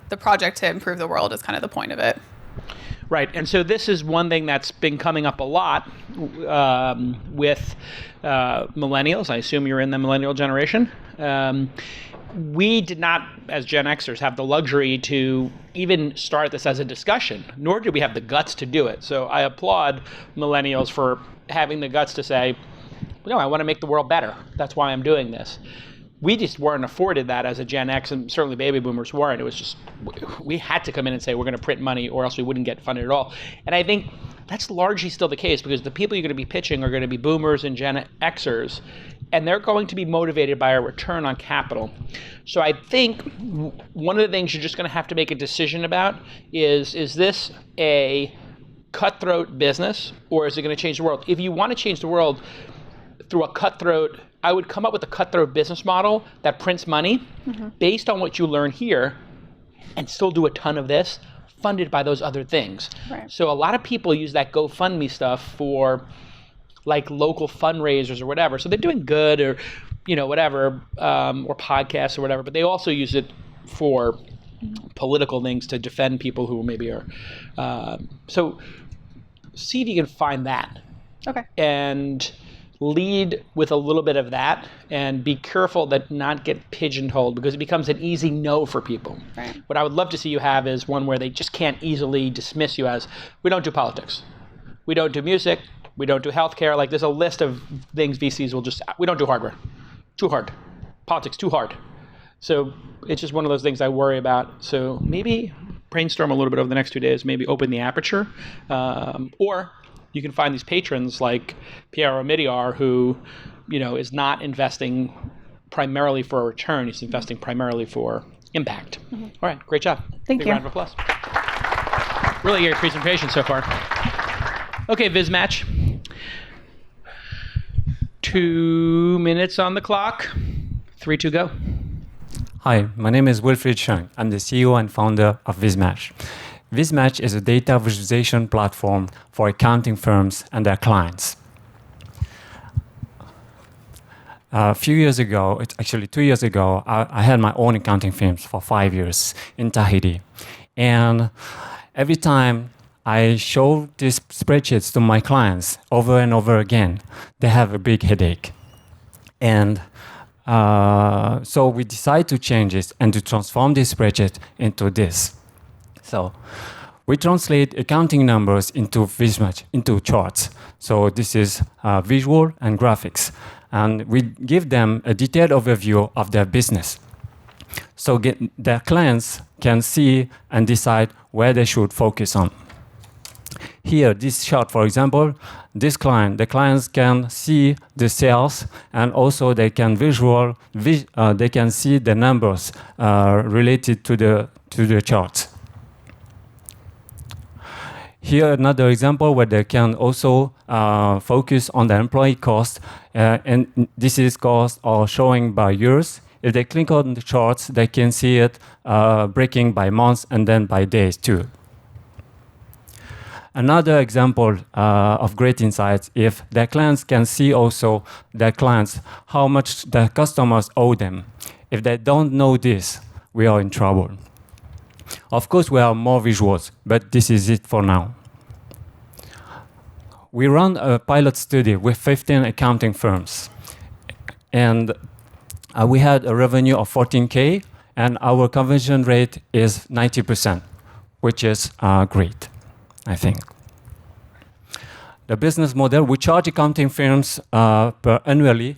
the project to improve the world is kind of the point of it. Right, and so this is one thing that's been coming up a lot with millennials. I assume you're in the millennial generation. We did not, as Gen Xers, have the luxury to even start this as a discussion, nor did we have the guts to do it. So I applaud millennials for having the guts to say, no, I want to make the world better. That's why I'm doing this. We just weren't afforded that as a Gen X, and certainly baby boomers weren't. It was just, we had to come in and say, we're going to print money or else we wouldn't get funded at all. And I think that's largely still the case, because the people you're going to be pitching are going to be boomers and Gen Xers, and they're going to be motivated by a return on capital. So I think one of the things you're just going to have to make a decision about is this a cutthroat business, or is it going to change the world? If you want to change the world through a cutthroat, I would come up with a cutthroat business model that prints money based on what you learn here, and still do a ton of this, funded by those other things. Right. So a lot of people use that GoFundMe stuff for local fundraisers or whatever. So they're doing good, or whatever, or podcasts or whatever, but they also use it for political things to defend people who maybe are. So see if you can find that. Okay. And lead with a little bit of that, and be careful that not get pigeonholed, because it becomes an easy no for people. Right. What I would love to see you have is one where they just can't easily dismiss you as, we don't do politics, we don't do music, we don't do healthcare. There's a list of things VCs will just, we don't do hardware. Too hard. Politics, too hard. So it's just one of those things I worry about. So maybe brainstorm a little bit over the next 2 days, maybe open the aperture, or you can find these patrons like Piero Midiar, who, is not investing primarily for a return. He's investing primarily for impact. All right, great job. Thank Big you. round of applause. Really great presentation so far. Okay, VizMatch. 2 minutes on the clock. 3, 2, go. Hi, my name is Wilfried Schunk. I'm the CEO and founder of VizMatch. VizMatch is a data visualization platform for accounting firms and their clients. A few years ago, it's actually 2 years ago, I had my own accounting firms for 5 years in Tahiti. And every time I show these spreadsheets to my clients over and over again, they have a big headache. And so we decided to change this and to transform this spreadsheet into this. So we translate accounting numbers into into charts. So this is visual and graphics. And we give them a detailed overview of their business. So their clients can see and decide where they should focus on. Here, this chart, for example, the clients can see the sales, and also they can they can see the numbers related to the charts. Here, another example where they can also focus on the employee cost, and this is cost or showing by years. If they click on the charts, they can see it breaking by months and then by days too. Another example of great insights, if their clients can see also their clients, how much their customers owe them. If they don't know this, we are in trouble. Of course, we have more visuals, but this is it for now. We run a pilot study with 15 accounting firms, and we had a revenue of $14K, and our conversion rate is 90%, which is great, I think. The business model, we charge accounting firms annually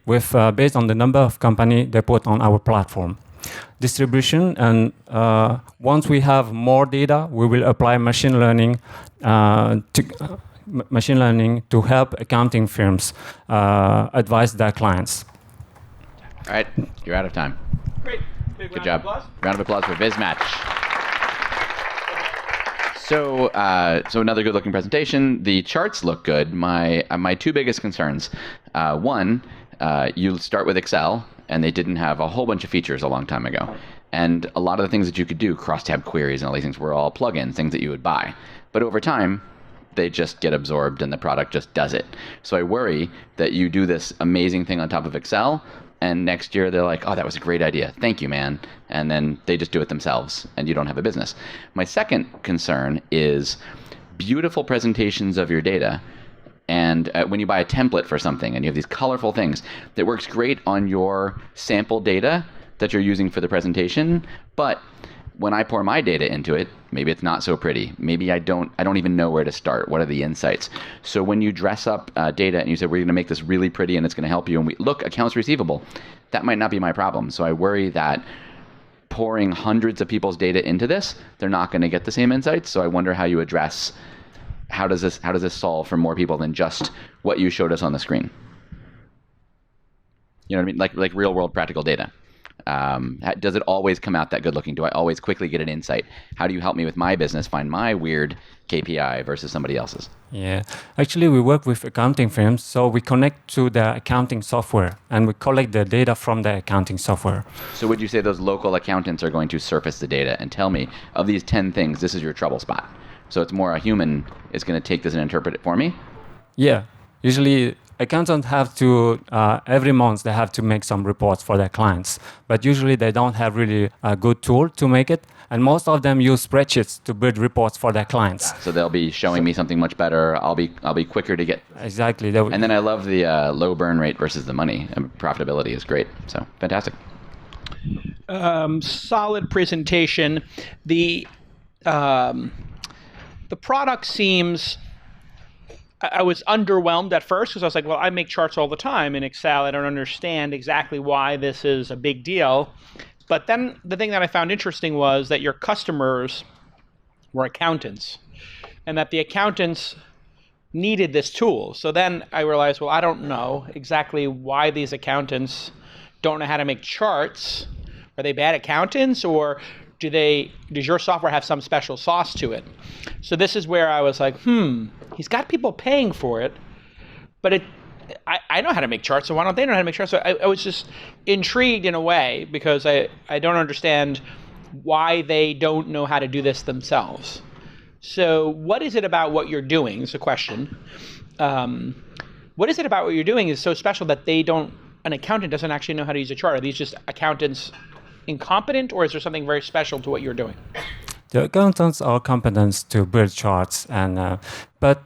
with based on the number of companies they put on our platform. Distribution, and once we have more data, we will apply machine learning to help accounting firms advise their clients. All right, you're out of time. Great. Good job. Round of applause for BizMatch. So another good-looking presentation. The charts look good. My two biggest concerns. One, you start with Excel, and they didn't have a whole bunch of features a long time ago. And a lot of the things that you could do, cross-tab queries and all these things, were all plugins, things that you would buy. But over time, they just get absorbed and the product just does it. So I worry that you do this amazing thing on top of Excel, and next year they're like, oh, that was a great idea. Thank you, man. And then they just do it themselves, and you don't have a business. My second concern is beautiful presentations of your data. And when you buy a template for something and you have these colorful things, that works great on your sample data that you're using for the presentation. But when I pour my data into it, maybe it's not so pretty. Maybe I don't even know where to start. What are the insights? So when you dress up data and you say, we're going to make this really pretty and it's going to help you, and we look, accounts receivable, that might not be my problem. So I worry that pouring hundreds of people's data into this, they're not going to get the same insights. So I wonder how you address, how does this solve for more people than just what you showed us on the screen? You know what I mean? Like real world practical data. Does it always come out that good looking? Do I always quickly get an insight? How do you help me with my business find my weird KPI versus somebody else's? Yeah, actually we work with accounting firms, so we connect to the accounting software and we collect the data from the accounting software. So would you say those local accountants are going to surface the data and tell me, of these 10 things, this is your trouble spot? So it's more a human is going to take this and interpret it for me? Yeah, usually accountants have to, every month they have to make some reports for their clients, but usually they don't have really a good tool to make it, and most of them use spreadsheets to build reports for their clients. So they'll be showing me something much better. I'll be quicker to get. Exactly. And then I love the low burn rate versus the money. And profitability is great. So fantastic. Solid presentation. The product seems. I was underwhelmed at first because I was like, well, I make charts all the time in Excel. I don't understand exactly why this is a big deal. But then the thing that I found interesting was that your customers were accountants and that the accountants needed this tool. So then I realized, well, I don't know exactly why these accountants don't know how to make charts. Are they bad accountants, or does your software have some special sauce to it? So this is where I was like, he's got people paying for it, but I know how to make charts, so why don't they know how to make charts? So I was just intrigued in a way because I don't understand why they don't know how to do this themselves. So what is it about what you're doing, is a question. What is it about what you're doing is so special that an accountant doesn't actually know how to use a chart? Are these just accountants incompetent, or is there something very special to what you're doing? The accountants are competent to build charts, but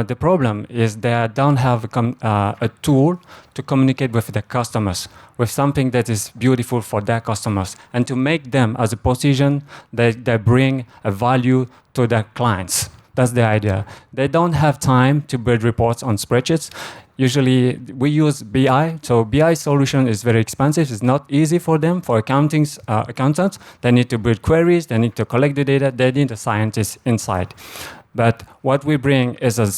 the problem is they don't have a tool to communicate with the customers, with something that is beautiful for their customers, and to make them as a position that they bring a value to their clients. That's the idea. They don't have time to build reports on spreadsheets. Usually we use BI, so BI solution is very expensive. It's not easy for them, for accountants. They need to build queries, they need to collect the data, they need a scientist inside. But what we bring is a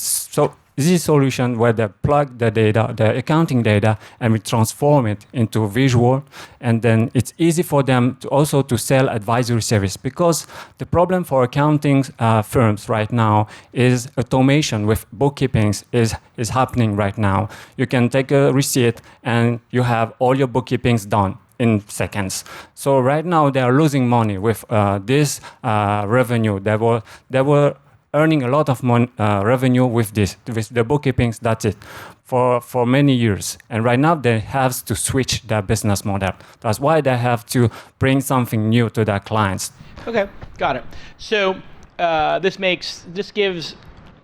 easy solution where they plug the data, the accounting data, and we transform it into visual. And then it's easy for them to also to sell advisory service, because the problem for accounting firms right now is automation with bookkeeping is happening right now. You can take a receipt and you have all your bookkeepings done in seconds. So right now they are losing money with this revenue. They were earning a lot of revenue with the bookkeepings. That's it for many years. And right now they have to switch their business model. That's why they have to bring something new to their clients. Okay, got it. So this gives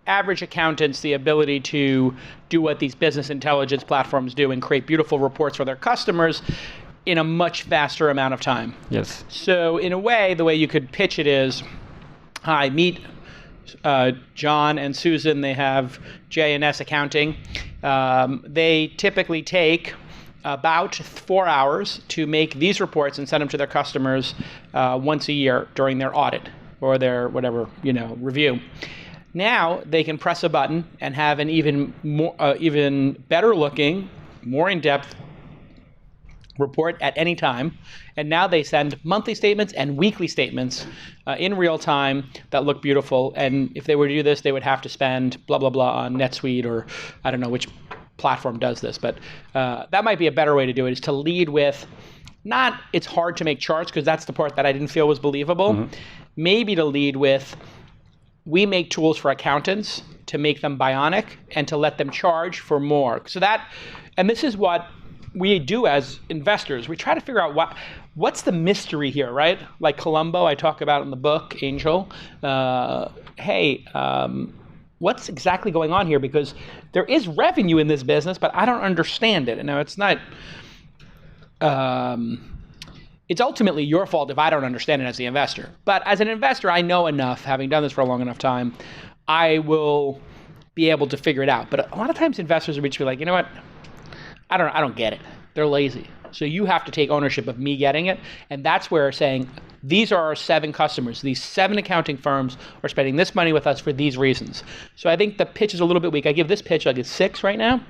average accountants the ability to do what these business intelligence platforms do and create beautiful reports for their customers in a much faster amount of time. Yes. So in a way, the way you could pitch it is, hi, meet John and Susan. They have J&S accounting. They typically take about 4 hours to make these reports and send them to their customers once a year during their audit or their whatever, review. Now they can press a button and have an even better looking, more in-depth report at any time. And now they send monthly statements and weekly statements in real time that look beautiful. And if they were to do this, they would have to spend blah, blah, blah on NetSuite, or I don't know which platform does this, but that might be a better way to do it, is to lead with not it's hard to make charts, because that's the part that I didn't feel was believable. Mm-hmm. Maybe to lead with, we make tools for accountants to make them bionic and to let them charge for more. So that, and this is what we do as investors. We try to figure out what's the mystery here, right? Like Columbo, I talk about in the book, Angel. What's exactly going on here? Because there is revenue in this business, but I don't understand it. And now it's not, it's ultimately your fault if I don't understand it as the investor. But as an investor, I know enough, having done this for a long enough time, I will be able to figure it out. But a lot of times investors will be like, you know what? I don't get it. They're lazy. So you have to take ownership of me getting it. And that's where saying, these are our 7 customers. These 7 accounting firms are spending this money with us for these reasons. So I think the pitch is a little bit weak. I give this pitch like a 6 right now.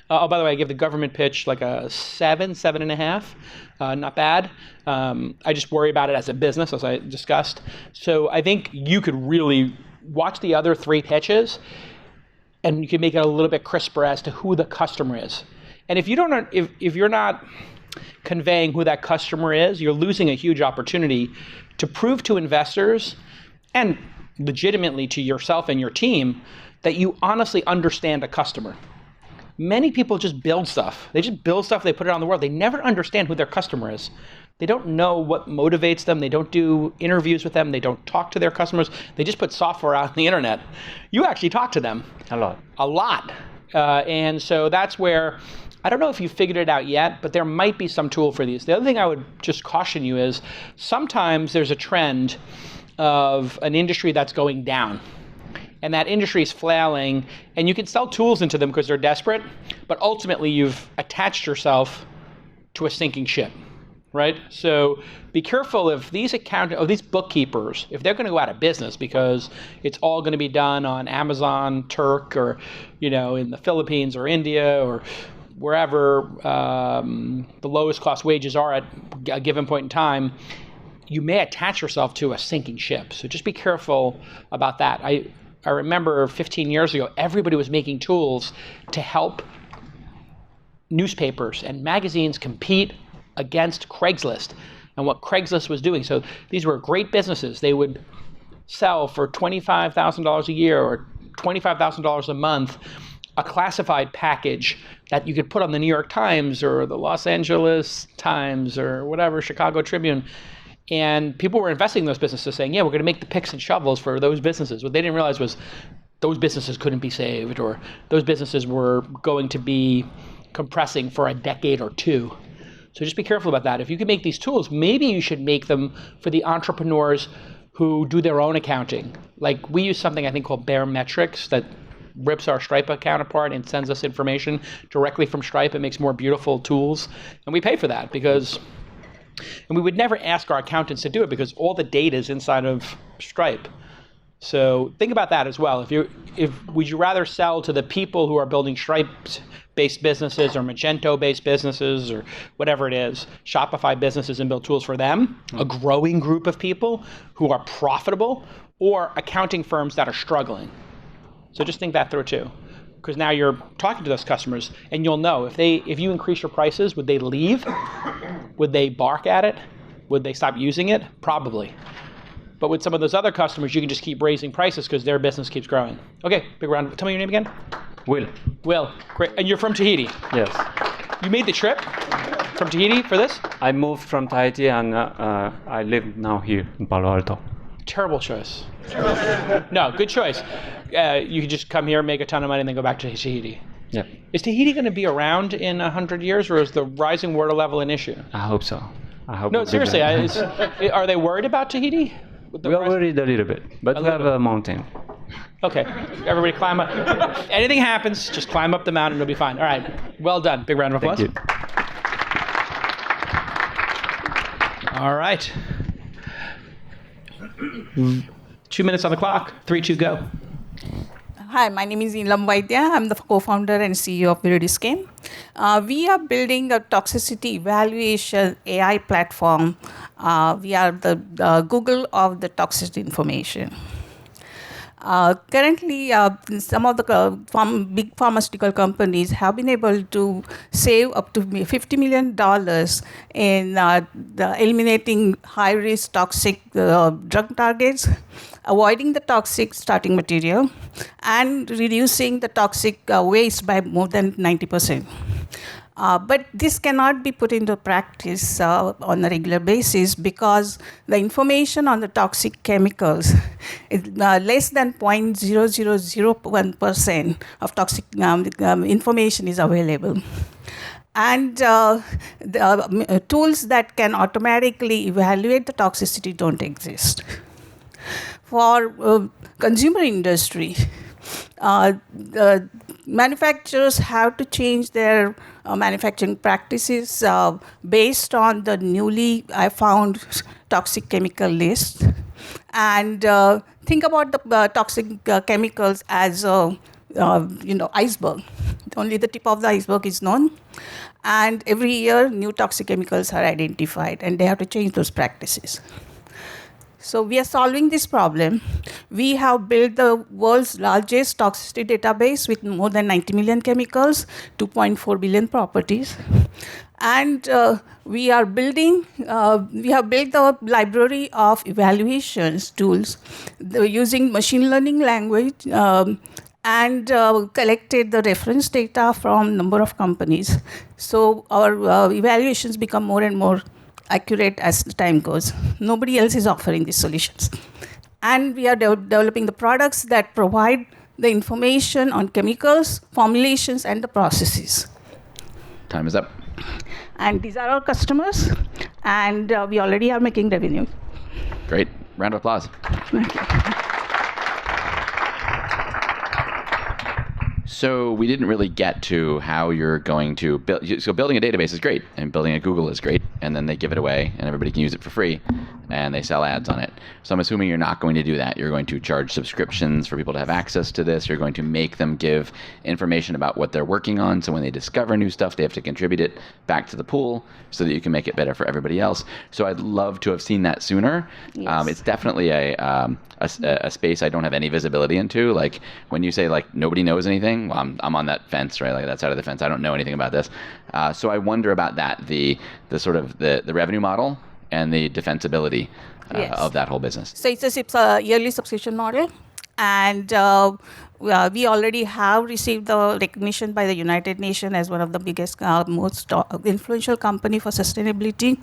By the way, I give the government pitch like a 7.5. Not bad. I just worry about it as a business, as I discussed. So I think you could really watch the other 3 pitches, and you can make it a little bit crisper as to who the customer is. And if you're not conveying who that customer is, you're losing a huge opportunity to prove to investors and legitimately to yourself and your team that you honestly understand a customer. Many people just build stuff. They just build stuff, they put it on the world. They never understand who their customer is. They don't know what motivates them. They don't do interviews with them. They don't talk to their customers. They just put software out on the internet. You actually talk to them. A lot. And so that's where, I don't know if you figured it out yet, but there might be some tool for these. The other thing I would just caution you is sometimes there's a trend of an industry that's going down. And that industry is flailing, and you can sell tools into them because they're desperate, but ultimately you've attached yourself to a sinking ship, right? So be careful if these bookkeepers, if they're going to go out of business because it's all going to be done on Amazon, Turk, or in the Philippines or India or wherever the lowest cost wages are at a given point in time, you may attach yourself to a sinking ship. So just be careful about that. I remember 15 years ago, everybody was making tools to help newspapers and magazines compete against Craigslist and what Craigslist was doing. So these were great businesses. They would sell for $25,000 a year or $25,000 a month a classified package that you could put on the New York Times or the Los Angeles Times or whatever, Chicago Tribune. And people were investing in those businesses saying, yeah, we're going to make the picks and shovels for those businesses. What they didn't realize was those businesses couldn't be saved, or those businesses were going to be compressing for a decade or two. So just be careful about that. If you can make these tools, maybe you should make them for the entrepreneurs who do their own accounting. Like we use something I think called Baremetrics that rips our Stripe account apart and sends us information directly from Stripe. It makes more beautiful tools. And we pay for that and we would never ask our accountants to do it because all the data is inside of Stripe. So think about that as well. Would you rather sell to the people who are building Stripe-based businesses or Magento-based businesses or whatever it is, Shopify businesses, and build tools for them, a growing group of people who are profitable, or accounting firms that are struggling? So just think that through too, because now you're talking to those customers, and you'll know if you increase your prices, would they leave? Would they bark at it? Would they stop using it? Probably. But with some of those other customers, you can just keep raising prices because their business keeps growing. Okay, big round. Tell me your name again. Will. Will, great. And you're from Tahiti? Yes. You made the trip from Tahiti for this? I moved from Tahiti and I live now here in Palo Alto. Terrible choice. No, good choice. You could just come here, make a ton of money, and then go back to Tahiti. Yeah. Is Tahiti going to be around in 100 years, or is the rising water level an issue? I hope so. No, seriously. Are they worried about Tahiti? We are worried a little bit, but we have a mountain. Okay, everybody climb up. If anything happens, just climb up the mountain, it'll be fine. All right, well done. Big round of applause. Thank you. All right. 2 minutes on the clock. 3, 2, go. Hi, my name is Neelam Vaidya. I'm the co-founder and CEO of Viridiscam. We are building a toxicity evaluation AI platform. We are the Google of the toxicity information. Currently, some of the big pharmaceutical companies have been able to save up to $50 million in eliminating high-risk toxic drug targets, avoiding the toxic starting material, and reducing the toxic waste by more than 90%. But this cannot be put into practice on a regular basis because the information on the toxic chemicals is less than 0.0001% of toxic information is available. And the tools that can automatically evaluate the toxicity don't exist. For consumer industry, the manufacturers have to change their manufacturing practices based on the newly found toxic chemical list. And think about the toxic chemicals as iceberg. Only the tip of the iceberg is known. And every year, new toxic chemicals are identified, and they have to change those practices. So we are solving this problem. We have built the world's largest toxicity database with more than 90 million chemicals, 2.4 billion properties. And we have built the library of evaluations tools using machine learning language and collected the reference data from number of companies. So our evaluations become more and more accurate as the time goes. Nobody else is offering these solutions. And we are developing the products that provide the information on chemicals, formulations, and the processes. Time is up. And these are our customers, and we already are making revenue. Great. Round of applause. Thank you. So we didn't really get to how you're going to build. So building a database is great, and building a Google is great, and then they give it away, and everybody can use it for free, and they sell ads on it. So I'm assuming you're not going to do that. You're going to charge subscriptions for people to have access to this. You're going to make them give information about what they're working on, so when they discover new stuff, they have to contribute it back to the pool so that you can make it better for everybody else. So I'd love to have seen that sooner. Yes. It's definitely a space I don't have any visibility into. Like when you say like nobody knows anything, well, I'm on that fence, right? Like that side of the fence. I don't know anything about this. So I wonder about that, the sort of the revenue model and the defensibility Yes. of that whole business. So it's a yearly subscription model. And we already have received the recognition by the United Nations as one of the biggest, most influential company for sustainability.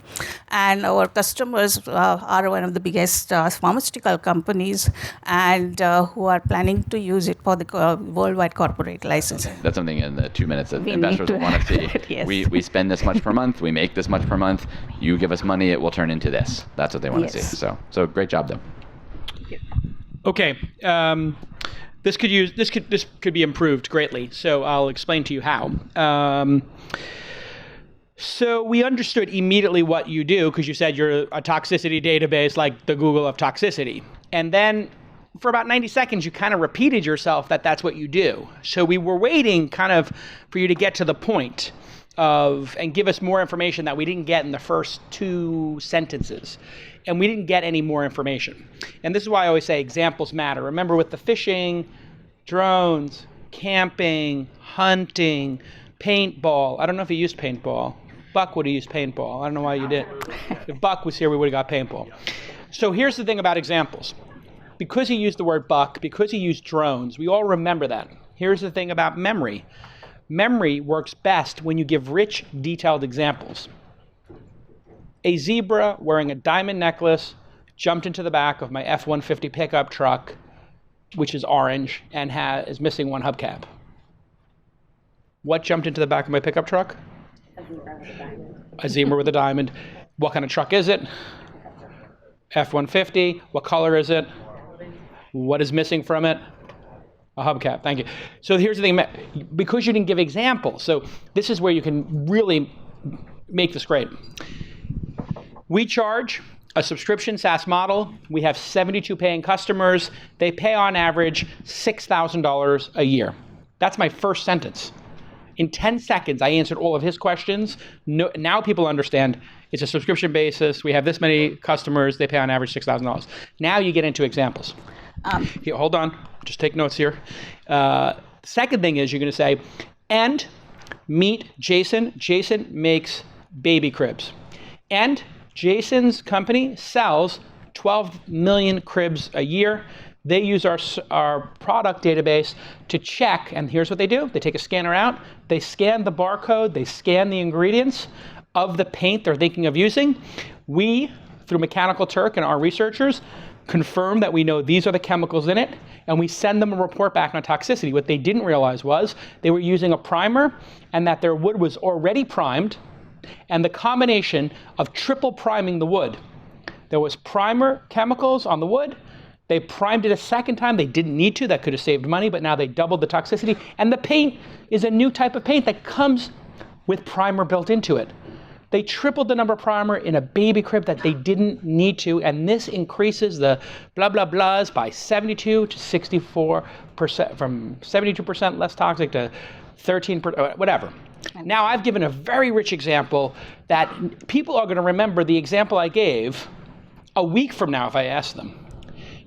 And our customers are one of the biggest pharmaceutical companies, and who are planning to use it for the worldwide corporate license. That's something in the 2 minutes that We investors need to want to see. have it, yes. We spend this much per month. We make this much per month. You give us money, it will turn into this. That's what they want to Yes. see. So great job, though. Okay. This could be improved greatly. So I'll explain to you how. So we understood immediately what you do because you said you're a toxicity database like the Google of toxicity. And then for about 90 seconds, you kind of repeated yourself that that's what you do. So we were waiting kind of for you to get to the point and give us more information that we didn't get in the first 2 sentences. And we didn't get any more information. And this is why I always say examples matter. Remember with the fishing, drones, camping, hunting, paintball. I don't know if you used paintball. Buck would have used paintball. I don't know why you didn't. If Buck was here, we would have got paintball. So here's the thing about examples. Because he used the word buck, because he used drones, we all remember that. Here's the thing about memory. Memory works best when you give rich, detailed examples. A zebra wearing a diamond necklace jumped into the back of my F-150 pickup truck, which is orange, and is missing one hubcap. What jumped into the back of my pickup truck? A zebra with a diamond. What kind of truck is it? F-150. What color is it? What is missing from it? A hubcap. Thank you. So here's the thing. Because you didn't give examples, so this is where you can really make this great. We charge a subscription SaaS model. We have 72 paying customers. They pay on average $6,000 a year. That's my first sentence. In 10 seconds, I answered all of his questions. Now people understand it's a subscription basis. We have this many customers. They pay on average $6,000. Now you get into examples. Here, hold on. Just take notes here. Second thing is you're going to say, and meet Jason. Jason makes baby cribs. And Jason's company sells 12 million cribs a year. They use our product database to check, and here's what they do. They take a scanner out, they scan the barcode, they scan the ingredients of the paint they're thinking of using. We, through Mechanical Turk and our researchers, confirm that we know these are the chemicals in it, and we send them a report back on toxicity. What they didn't realize was they were using a primer and that their wood was already primed, and the combination of triple priming the wood. There was primer chemicals on the wood. They primed it a second time. They didn't need to. That could have saved money, but now they doubled the toxicity. And the paint is a new type of paint that comes with primer built into it. They tripled the number of primer in a baby crib that they didn't need to, and this increases the blah, blah, blahs by 72 to 64%, from 72% less toxic to 13%, whatever. Now I've given a very rich example that people are going to remember the example I gave a week from now if I ask them.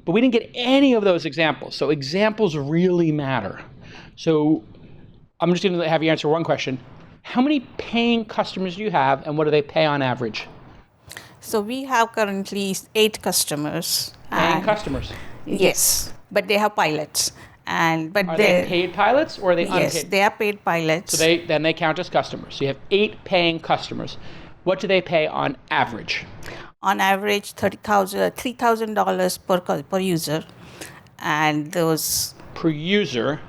But we didn't get any of those examples. So examples really matter. So I'm just going to have you answer one question. How many paying customers do you have, and what do they pay on average? So we have currently 8 customers. Paying customers? Yes, but they have pilots. Are they paid pilots or are they unpaid? Yes, they are paid pilots. So then they count as customers. So you have 8 paying customers. What do they pay on average? On average, $3,000 per user, and those per user.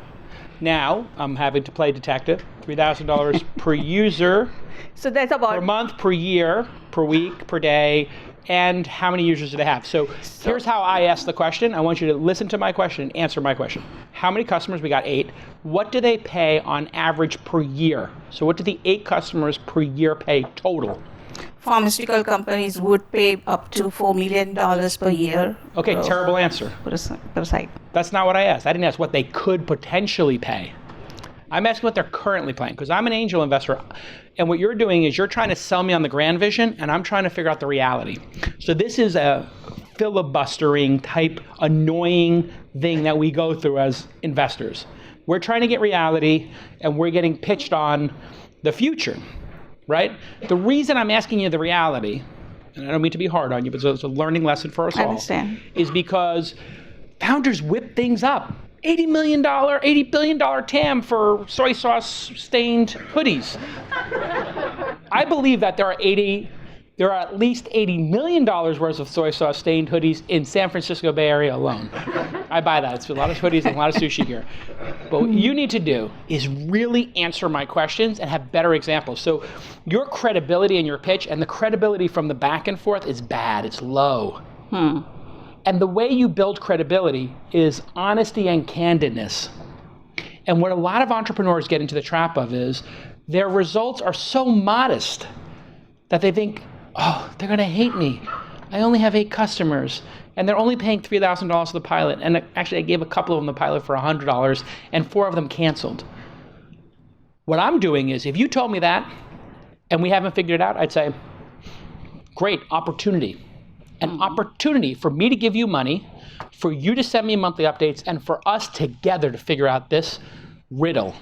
Now I'm having to play detective. $3,000 per user. So that's about per month, per year, per week, per day, and how many users do they have? So here's how I ask the question. I want you to listen to my question and answer my question. How many customers? We got 8. What do they pay on average per year? So what do the 8 customers per year pay total? Pharmaceutical companies would pay up to $4 million per year. Okay, terrible answer. Per site. That's not what I asked. I didn't ask what they could potentially pay. I'm asking what they're currently paying, because I'm an angel investor. And what you're doing is you're trying to sell me on the grand vision, and I'm trying to figure out the reality. So this is a filibustering type annoying thing that we go through as investors. We're trying to get reality, and we're getting pitched on the future, right? The reason I'm asking you the reality, and I don't mean to be hard on you, but it's a learning lesson for us all, I understand. is because founders whip things up. $80 billion TAM for soy sauce stained hoodies. I believe that there are at least $80 million worth of soy sauce stained hoodies in San Francisco Bay Area alone. I buy that. It's a lot of hoodies and a lot of sushi here. But what you need to do is really answer my questions and have better examples. So your credibility in your pitch and the credibility from the back and forth is bad. It's low. And the way you build credibility is honesty and candidness. And what a lot of entrepreneurs get into the trap of is their results are so modest that they think, oh, they're going to hate me. I only have 8 customers. And they're only paying $3,000 for the pilot. And actually, I gave a couple of them the pilot for $100, and 4 of them canceled. What I'm doing is, if you told me that, and we haven't figured it out, I'd say, great, opportunity. An opportunity for me to give you money, for you to send me monthly updates, and for us together to figure out this riddle.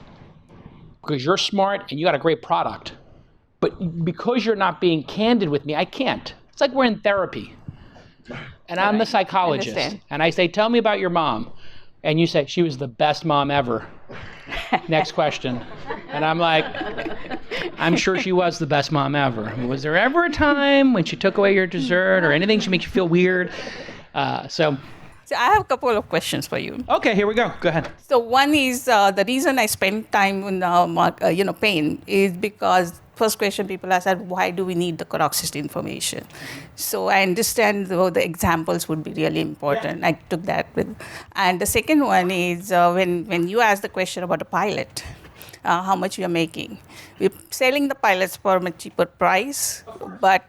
Because you're smart and you got a great product. But because you're not being candid with me, I can't. It's like we're in therapy. And I'm the psychologist. And I say, tell me about your mom. And you say, she was the best mom ever. Next question. And I'm like, I'm sure she was the best mom ever. Was there ever a time when she took away your dessert or anything to make you feel weird? So I have a couple of questions for you. Okay, here we go. Go ahead. So one is the reason I spend time in pain is because first question people ask is, why do we need the Croxist information? So I understand the examples would be really important. I took that with. And the second one is when you ask the question about a pilot, how much you're making. We're selling the pilots for a much cheaper price, but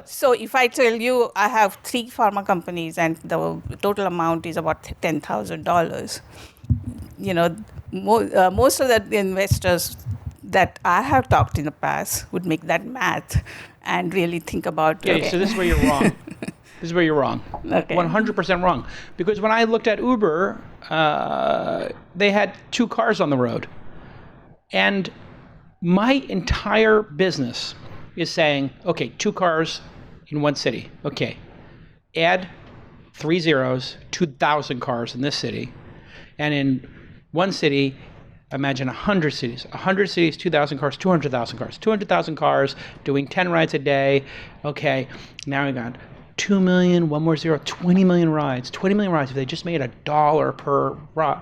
so if I tell you I have 3 pharma companies and the total amount is about $10,000, most of the investors that I have talked in the past would make that math and really think about. Okay, so this is where you're wrong. This is where you're wrong. Okay. 100% wrong. Because when I looked at Uber, they had 2 cars on the road. And my entire business is saying, okay, 2 cars in one city. Okay, add 3 zeros, 2,000 cars in this city. And in one city, imagine 100 cities. 100 cities, 2,000 cars, 200,000 cars. 200,000 cars doing 10 rides a day. Okay, now we got 2 million, 1 more zero, 20 million rides. 20 million rides, if they just made $1 per ride.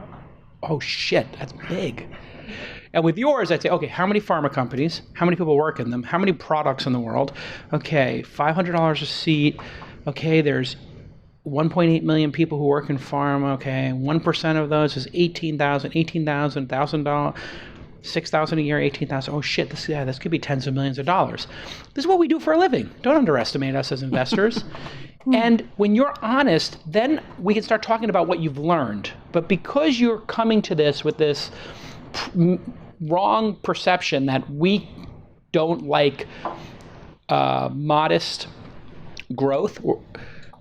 Oh shit, that's big. And with yours, I'd say, okay, how many pharma companies? How many people work in them? How many products in the world? Okay, $500 a seat. Okay, there's 1.8 million people who work in pharma. Okay, 1% of those is $18,000, $1,000, $6,000 a year, $18,000. Oh shit, this could be tens of millions of dollars. This is what we do for a living. Don't underestimate us as investors. And when you're honest, then we can start talking about what you've learned. But because you're coming to this with this wrong perception that we don't like modest growth,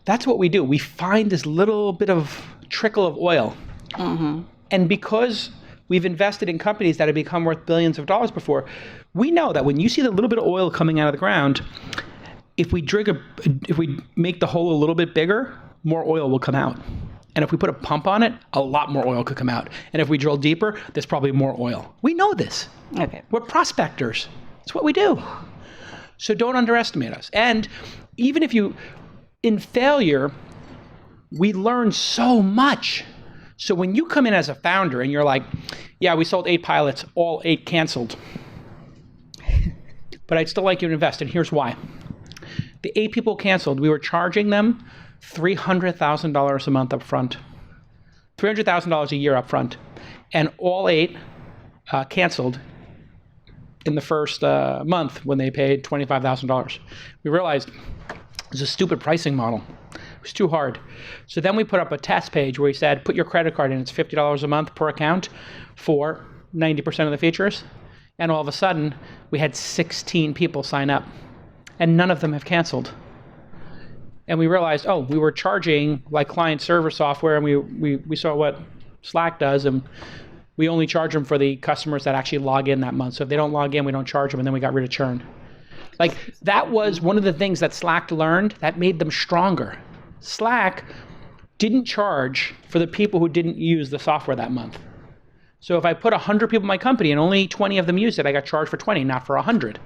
that's what we do. We find this little bit of trickle of oil. And because we've invested in companies that have become worth billions of dollars before, we know that when you see the little bit of oil coming out of the ground, if we make the hole a little bit bigger, more oil will come out. And if we put a pump on it, a lot more oil could come out. And if we drill deeper, there's probably more oil. We know this. Okay. We're prospectors. It's what we do. So don't underestimate us. And even if in failure, we learn so much. So when you come in as a founder and you're like, yeah, we sold 8 pilots, all 8 canceled. But I'd still like you to invest, and here's why. The 8 people canceled, we were charging them $300,000 a month up front, $300,000 a year up front, and all 8 canceled in the first month when they paid $25,000. We realized it was a stupid pricing model. It was too hard. So then we put up a test page where we said, put your credit card in, it's $50 a month per account for 90% of the features. And all of a sudden, we had 16 people sign up, and none of them have canceled. And we realized, we were charging like client server software, and we saw what Slack does, and we only charge them for the customers that actually log in that month. So if they don't log in, we don't charge them, and then we got rid of churn. Like, that was one of the things that Slack learned that made them stronger. Slack didn't charge for the people who didn't use the software that month. So if I put 100 people in my company and only 20 of them used it, I got charged for 20, not for 100.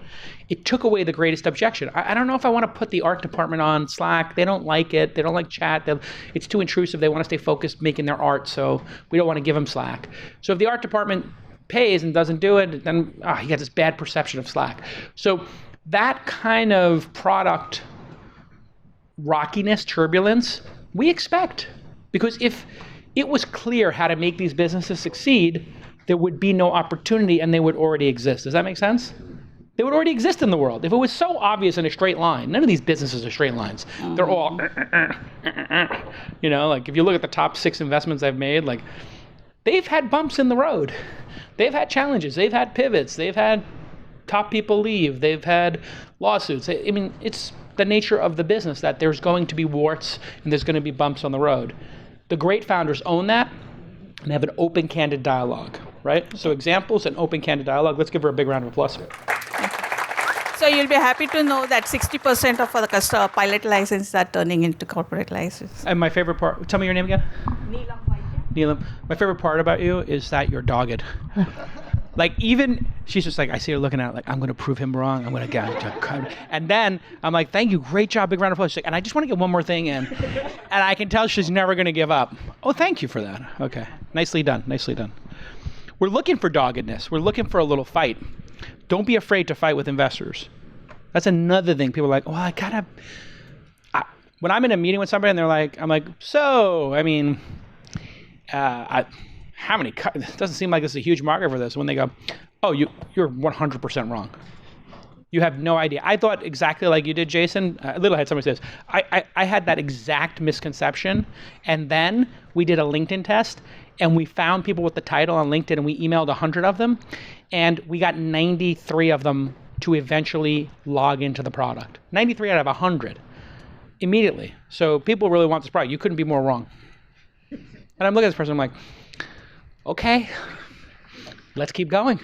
It took away the greatest objection. I don't know if I want to put the art department on Slack. They don't like it. They don't like chat. It's too intrusive. They want to stay focused making their art, so we don't want to give them Slack. So if the art department pays and doesn't do it, then you get this bad perception of Slack. So that kind of product rockiness, turbulence, we expect. Because if it was clear how to make these businesses succeed, there would be no opportunity and they would already exist. Does that make sense? They would already exist in the world. If it was so obvious in a straight line, none of these businesses are straight lines. They're all, you know, like if you look at the top 6 investments I've made, like they've had bumps in the road. They've had challenges. They've had pivots. They've had top people leave. They've had lawsuits. I mean, it's the nature of the business that there's going to be warts and there's going to be bumps on the road. The great founders own that and have an open, candid dialogue, right? So examples and open, candid dialogue. Let's give her a big round of applause. So you'll be happy to know that 60% of the customer pilot licenses are turning into corporate license. And my favorite part, tell me your name again. Neelam. My favorite part about you is that you're dogged. Like even, she's just like, I see her looking at it like, I'm going to prove him wrong. I'm going to get and then I'm like, thank you, great job, big round of applause. She's like, and I just want to get one more thing in. And I can tell she's never going to give up. Oh, thank you for that. Okay, nicely done, nicely done. We're looking for doggedness. We're looking for a little fight. Don't be afraid to fight with investors. That's another thing. People are like, well, when I'm in a meeting with somebody and they're like, I'm like, so, I mean, how many it doesn't seem like this is a huge market for this. When they go, oh, you're 100% wrong. You have no idea. I thought exactly like you did, Jason. Little had somebody says, I had that exact misconception. And then we did a LinkedIn test and we found people with the title on LinkedIn and we emailed 100 of them. And we got 93 of them to eventually log into the product. 93 out of 100 immediately. So people really want this product. You couldn't be more wrong. And I'm looking at this person, I'm like, okay, let's keep going.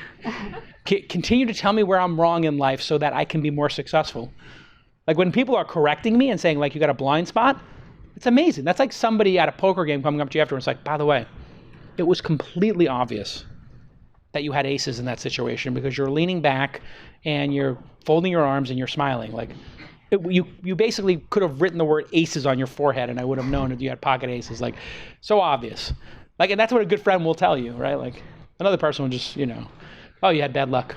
Continue to tell me where I'm wrong in life so that I can be more successful. Like when people are correcting me and saying like, you got a blind spot, it's amazing. That's like somebody at a poker game coming up to you after and it's like, by the way, it was completely obvious that you had aces in that situation because you're leaning back and you're folding your arms and you're smiling. Like you basically could have written the word aces on your forehead and I would have known if you had pocket aces. Like so obvious. Like, and that's what a good friend will tell you, right? Like another person will just, oh, you had bad luck.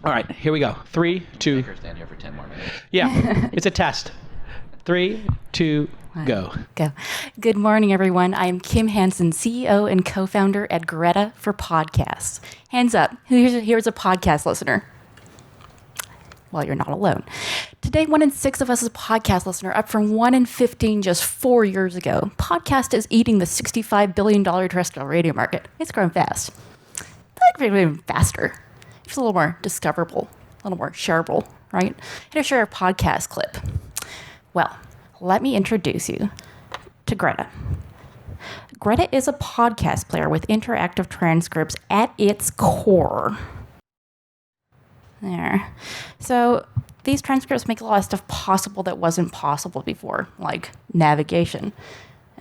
All right, here we go. 3, 2. Stand here for 10 more minutes. Yeah, it's a test. 3, 2, go. Good morning, everyone. I'm Kim Hansen, CEO and co-founder at Greta for Podcasts. Hands up. Here's a podcast listener. Well, you're not alone. Today, 1 in 6 of us is a podcast listener, up from 1 in 15 just 4 years ago. Podcast is eating the $65 billion terrestrial radio market. It's growing fast. But even faster. It's a little more discoverable, a little more shareable, right? Here to share a podcast clip. Well, let me introduce you to Greta. Greta is a podcast player with interactive transcripts at its core. There. So these transcripts make a lot of stuff possible that wasn't possible before, like navigation.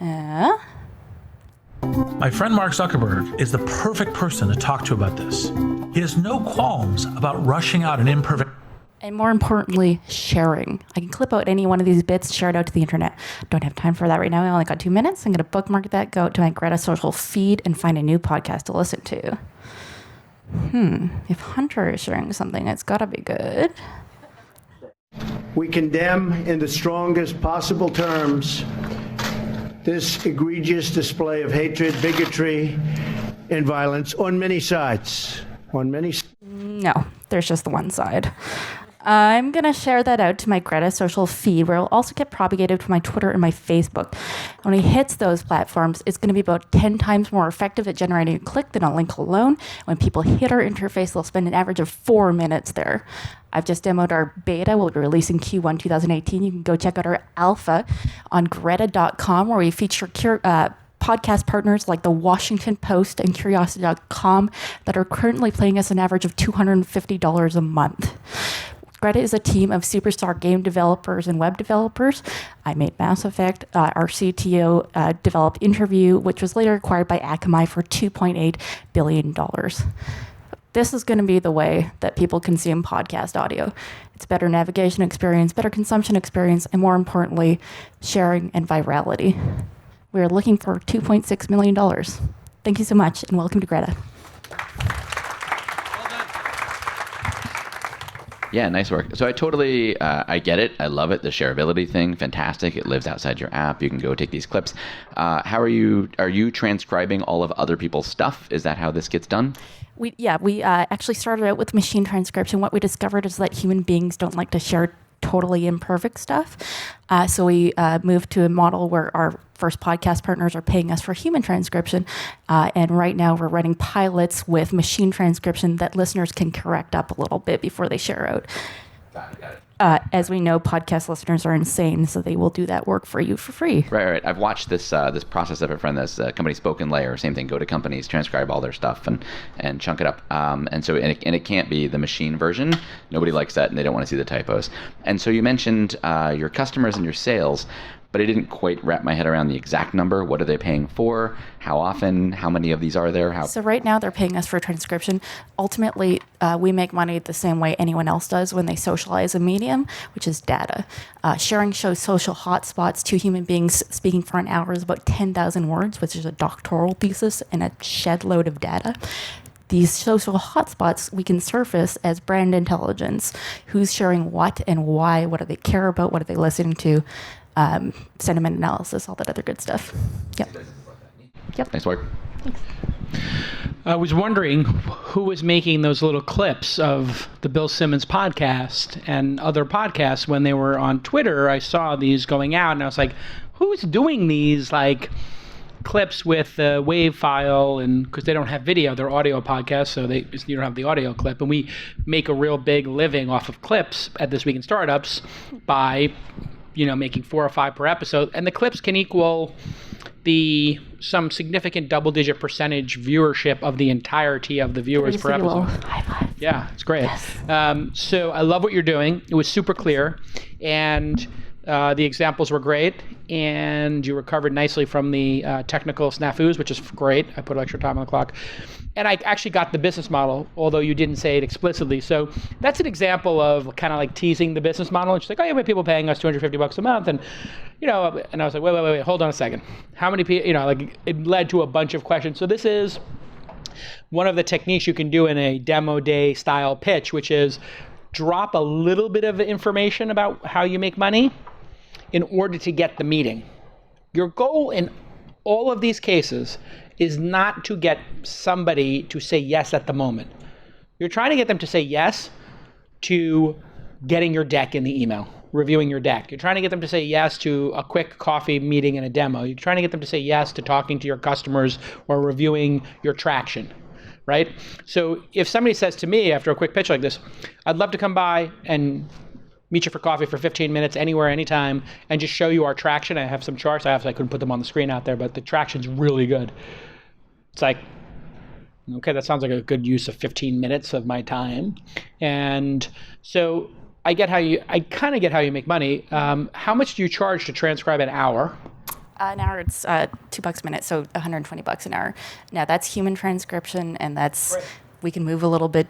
My friend Mark Zuckerberg is the perfect person to talk to about this. He has no qualms about rushing out an imperfect... And more importantly, sharing. I can clip out any one of these bits, share it out to the internet. Don't have time for that right now. I only got 2 minutes. I'm going to bookmark that, go out to my Greta social feed, and find a new podcast to listen to. If Hunter is sharing something, it's got to be good. We condemn in the strongest possible terms this egregious display of hatred, bigotry, and violence on many sides. No, there's just the one side. I'm going to share that out to my Greta social feed, where it'll also get propagated to my Twitter and my Facebook. When it hits those platforms, it's going to be about 10 times more effective at generating a click than a link alone. When people hit our interface, they'll spend an average of 4 minutes there. I've just demoed our beta. We'll be releasing Q1 2018. You can go check out our alpha on greta.com, where we feature podcast partners like the Washington Post and Curiosity.com that are currently paying us an average of $250 a month. Greta is a team of superstar game developers and web developers. I made Mass Effect. Our CTO developed Interview, which was later acquired by Akamai for $2.8 billion. This is going to be the way that people consume podcast audio. It's better navigation experience, better consumption experience, and more importantly, sharing and virality. We are looking for $2.6 million. Thank you so much, and welcome to Greta. Yeah, nice work. So I totally, I get it. I love it. The shareability thing, fantastic. It lives outside your app. You can go take these clips. How are you transcribing all of other people's stuff? Is that how this gets done? We actually started out with machine transcription. What we discovered is that human beings don't like to share totally imperfect stuff. So we moved to a model where our first podcast partners are paying us for human transcription. And right now we're running pilots with machine transcription that listeners can correct up a little bit before they share out. Got it. As we know, podcast listeners are insane, so they will do that work for you for free. Right. I've watched this process of a friend. This company Spoken Layer, same thing. Go to companies, transcribe all their stuff, and chunk it up. And it can't be the machine version. Nobody likes that, and they don't want to see the typos. And so you mentioned your customers and your sales, but I didn't quite wrap my head around the exact number. What are they paying for? How often? How many of these are there? So right now they're paying us for transcription. Ultimately, we make money the same way anyone else does when they socialize a medium, which is data. Sharing shows social hotspots. Two human beings speaking for an hour is about 10,000 words, which is a doctoral thesis and a shed load of data. These social hotspots we can surface as brand intelligence. Who's sharing what and why? What do they care about? What are they listening to? Sentiment analysis, all that other good stuff. Yep. Nice work. Thanks. I was wondering who was making those little clips of the Bill Simmons podcast and other podcasts when they were on Twitter. I saw these going out, and I was like, who's doing these clips with the WAV file? And because they don't have video, they're audio podcasts, so you don't have the audio clip. And we make a real big living off of clips at This Week in Startups by making 4 or 5 per episode, and the clips can equal some significant double-digit percentage viewership of the entirety of the viewers per episode. High five. Yeah, it's great. Yes. So I love what you're doing. It was super clear, and the examples were great, and you recovered nicely from the technical snafus, which is great. I put extra time on the clock. And I actually got the business model, although you didn't say it explicitly. So that's an example of kind of like teasing the business model. And she's like, oh, yeah, we have people paying us $250 a month. And, and I was like, wait, hold on a second. How many people, it led to a bunch of questions. So this is one of the techniques you can do in a demo day style pitch, which is drop a little bit of information about how you make money in order to get the meeting. Your goal in all of these cases is not to get somebody to say yes at the moment. You're trying to get them to say yes to getting your deck in the email, reviewing your deck. You're trying to get them to say yes to a quick coffee meeting and a demo. You're trying to get them to say yes to talking to your customers or reviewing your traction, right? So if somebody says to me after a quick pitch like this, I'd love to come by and meet you for coffee for 15 minutes anywhere, anytime, and just show you our traction. I have some charts. I couldn't put them on the screen out there, but the traction's really good. It's like, okay, that sounds like a good use of 15 minutes of my time. And so I kind of get how you make money. How much do you charge to transcribe an hour? An hour, it's $2 a minute, so $120 an hour. Now that's human transcription, and that's, we can move a little bit.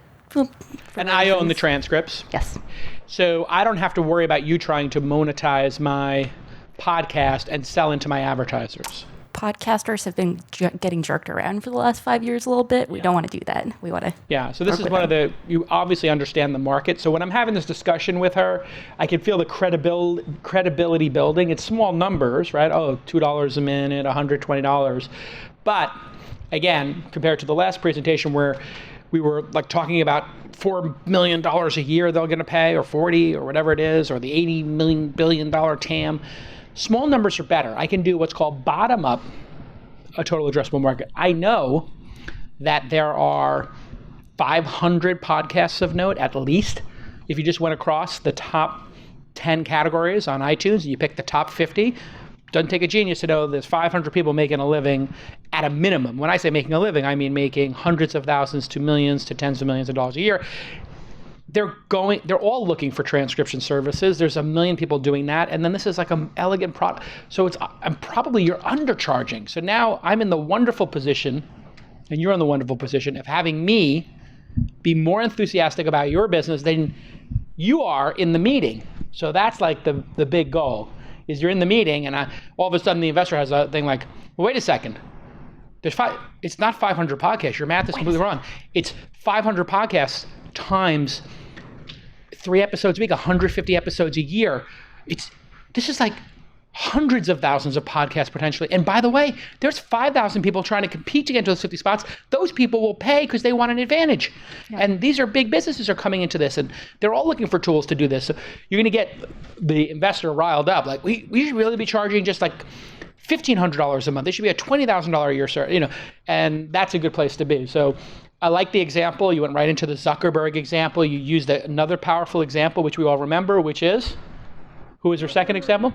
And I own the transcripts. Yes. So I don't have to worry about you trying to monetize my podcast and sell into my advertisers. Podcasters have been getting jerked around for the last 5 years a little bit. We don't want to do that. We want to. Yeah, so this is one of you obviously understand the market. So when I'm having this discussion with her, I can feel the credibility building. It's small numbers, right? Oh, $2 a minute, $120. But again, compared to the last presentation where we were talking about $4 million a year they're going to pay, or 40, or whatever it is, or the $80 billion TAM. Small numbers are better. I can do what's called bottom-up, a total addressable market. I know that there are 500 podcasts of note, at least. If you just went across the top 10 categories on iTunes, and you pick the top 50, doesn't take a genius to know there's 500 people making a living at a minimum. When I say making a living, I mean making hundreds of thousands to millions to tens of millions of dollars a year. they're all looking for transcription services. There's a million people doing that. And then this is like an elegant product. So you're undercharging. So now I'm in the wonderful position, and you're in the wonderful position of having me be more enthusiastic about your business than you are in the meeting. So that's like the big goal, is you're in the meeting and all of a sudden the investor has a thing like, well, wait a second. It's not 500 podcasts. Your math is completely wrong. It's 500 podcasts times 3 episodes a week, 150 episodes a year. This is like hundreds of thousands of podcasts potentially. And by the way, there's 5,000 people trying to compete to get into those 50 spots. Those people will pay because they want an advantage. Yeah. And these are big businesses are coming into this, and they're all looking for tools to do this. So you're going to get the investor riled up. Like, we should really be charging just like $1,500 a month. They should be a $20,000 a year, and that's a good place to be. So I like the example. You went right into the Zuckerberg example. You used another powerful example, which we all remember, which is, who is your second example?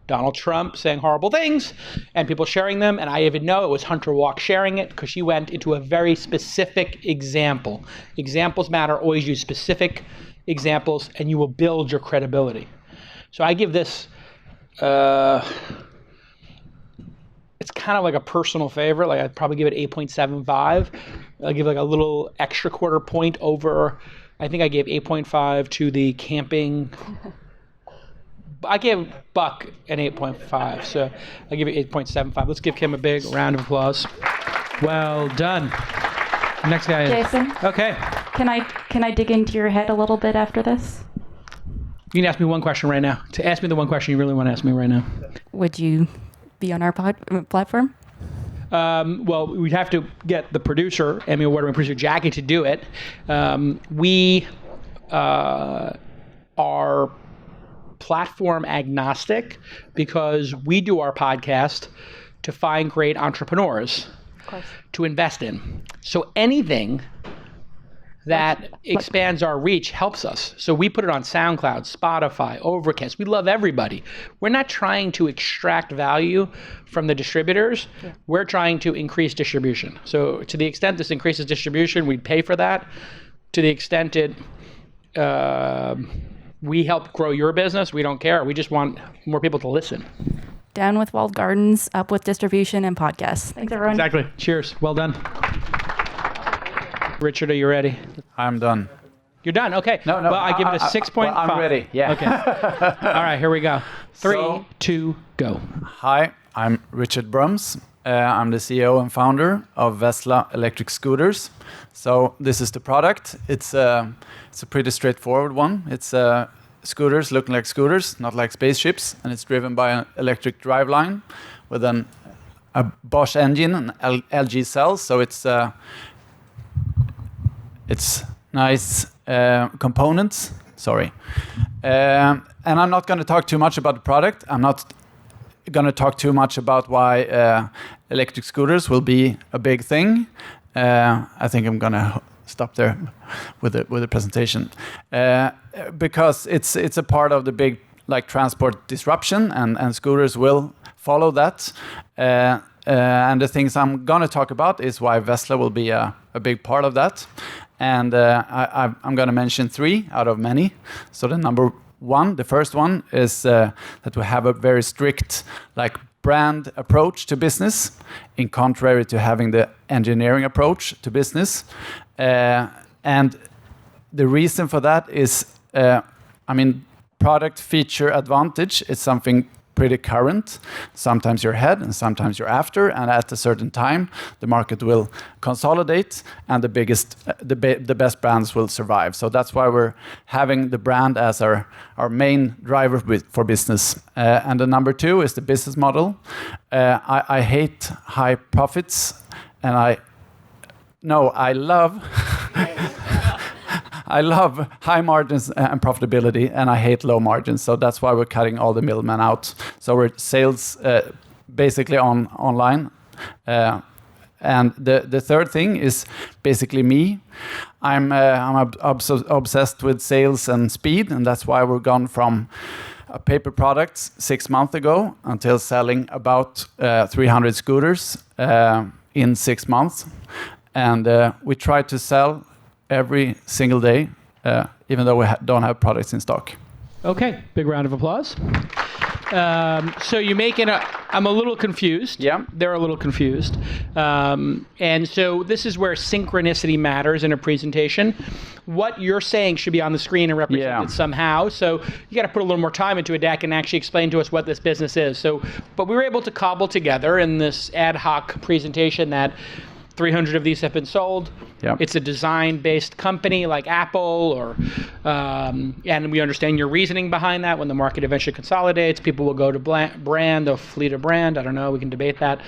Donald Trump saying horrible things and people sharing them. And I even know it was Hunter Walk sharing it because she went into a very specific example. Examples matter. Always use specific examples and you will build your credibility. So I give this, it's kind of like a personal favorite. Like I'd probably give it 8.75. I'll give like a little extra quarter point over. I think I gave 8.5 to the camping. I gave Buck an 8.5, so I'll give it 8.75. Let's give Kim a big round of applause. Well done. Next guy is Jason. Okay. Can I dig into your head a little bit after this? You can ask me one question right now. To ask me the one question you really want to ask me right now. Would you be on our platform? Well, we'd have to get the producer, Emmy Award-winning producer Jackie, to do it. We are platform agnostic because we do our podcast to find great entrepreneurs to invest in. So anything that expands our reach helps us. So we put it on SoundCloud, Spotify, Overcast. We love everybody. We're not trying to extract value from the distributors. Yeah. We're trying to increase distribution. So to the extent this increases distribution, we'd pay for that. To the extent we help grow your business, we don't care. We just want more people to listen. Down with walled gardens, up with distribution and podcasts. Thanks, everyone. Exactly. Cheers. Well done. Richard, are you ready? I'm done. You're done? Okay. No. Well, I give it a 6.5. Well, I'm ready. Yeah. Okay. All right, here we go. 3, 2, go. Hi, I'm Richard Brums. I'm the CEO and founder of Vesla Electric Scooters. So this is the product. It's a pretty straightforward one. It's scooters looking like scooters, not like spaceships, and it's driven by an electric driveline with a Bosch engine and LG cells. So it's nice components. Sorry, and I'm not going to talk too much about the product. I'm not going to talk too much about why electric scooters will be a big thing. I think I'm going to stop there with the presentation because it's a part of the big transport disruption, and scooters will follow that. And the things I'm going to talk about is why Vesla will be a big part of that. And I'm going to mention 3 out of many. So the first one is that we have a very strict brand approach to business, in contrary to having the engineering approach to business. And the reason for that is, product feature advantage is something pretty current. Sometimes you're ahead and sometimes you're after, and at a certain time the market will consolidate and the best brands will survive. So that's why we're having the brand as our main driver for business. And the number 2 is the business model. I hate high profits, and I love I love high margins and profitability, and I hate low margins. So that's why we're cutting all the middlemen out. So we're sales basically online. And the third thing is basically me. I'm obsessed with sales and speed, and that's why we're gone from paper products 6 months ago until selling about 300 scooters in 6 months. And we try to sell every single day even though we don't have products in stock. Okay, big round of applause. So you make it I'm a little confused. Yeah. They're a little confused. And so this is where synchronicity matters in a presentation. What you're saying should be on the screen and represented somehow. So you got to put a little more time into a deck and actually explain to us what this business is. So, but we were able to cobble together in this ad hoc presentation that 300 of these have been sold. Yep. It's a design-based company like Apple, or and we understand your reasoning behind that. When the market eventually consolidates, people will go to brand, they'll flee to brand. I don't know. We can debate that.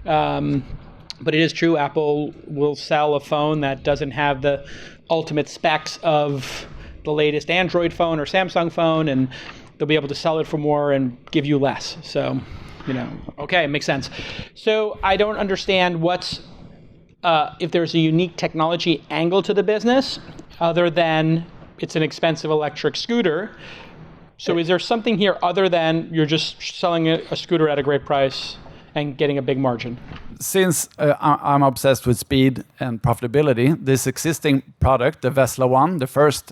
But it is true, Apple will sell a phone that doesn't have the ultimate specs of the latest Android phone or Samsung phone, and they'll be able to sell it for more and give you less. So, okay, it makes sense. So I don't understand what's if there's a unique technology angle to the business, other than it's an expensive electric scooter. So is there something here other than you're just selling a scooter at a great price and getting a big margin? Since I'm obsessed with speed and profitability, this existing product, the Vesla One,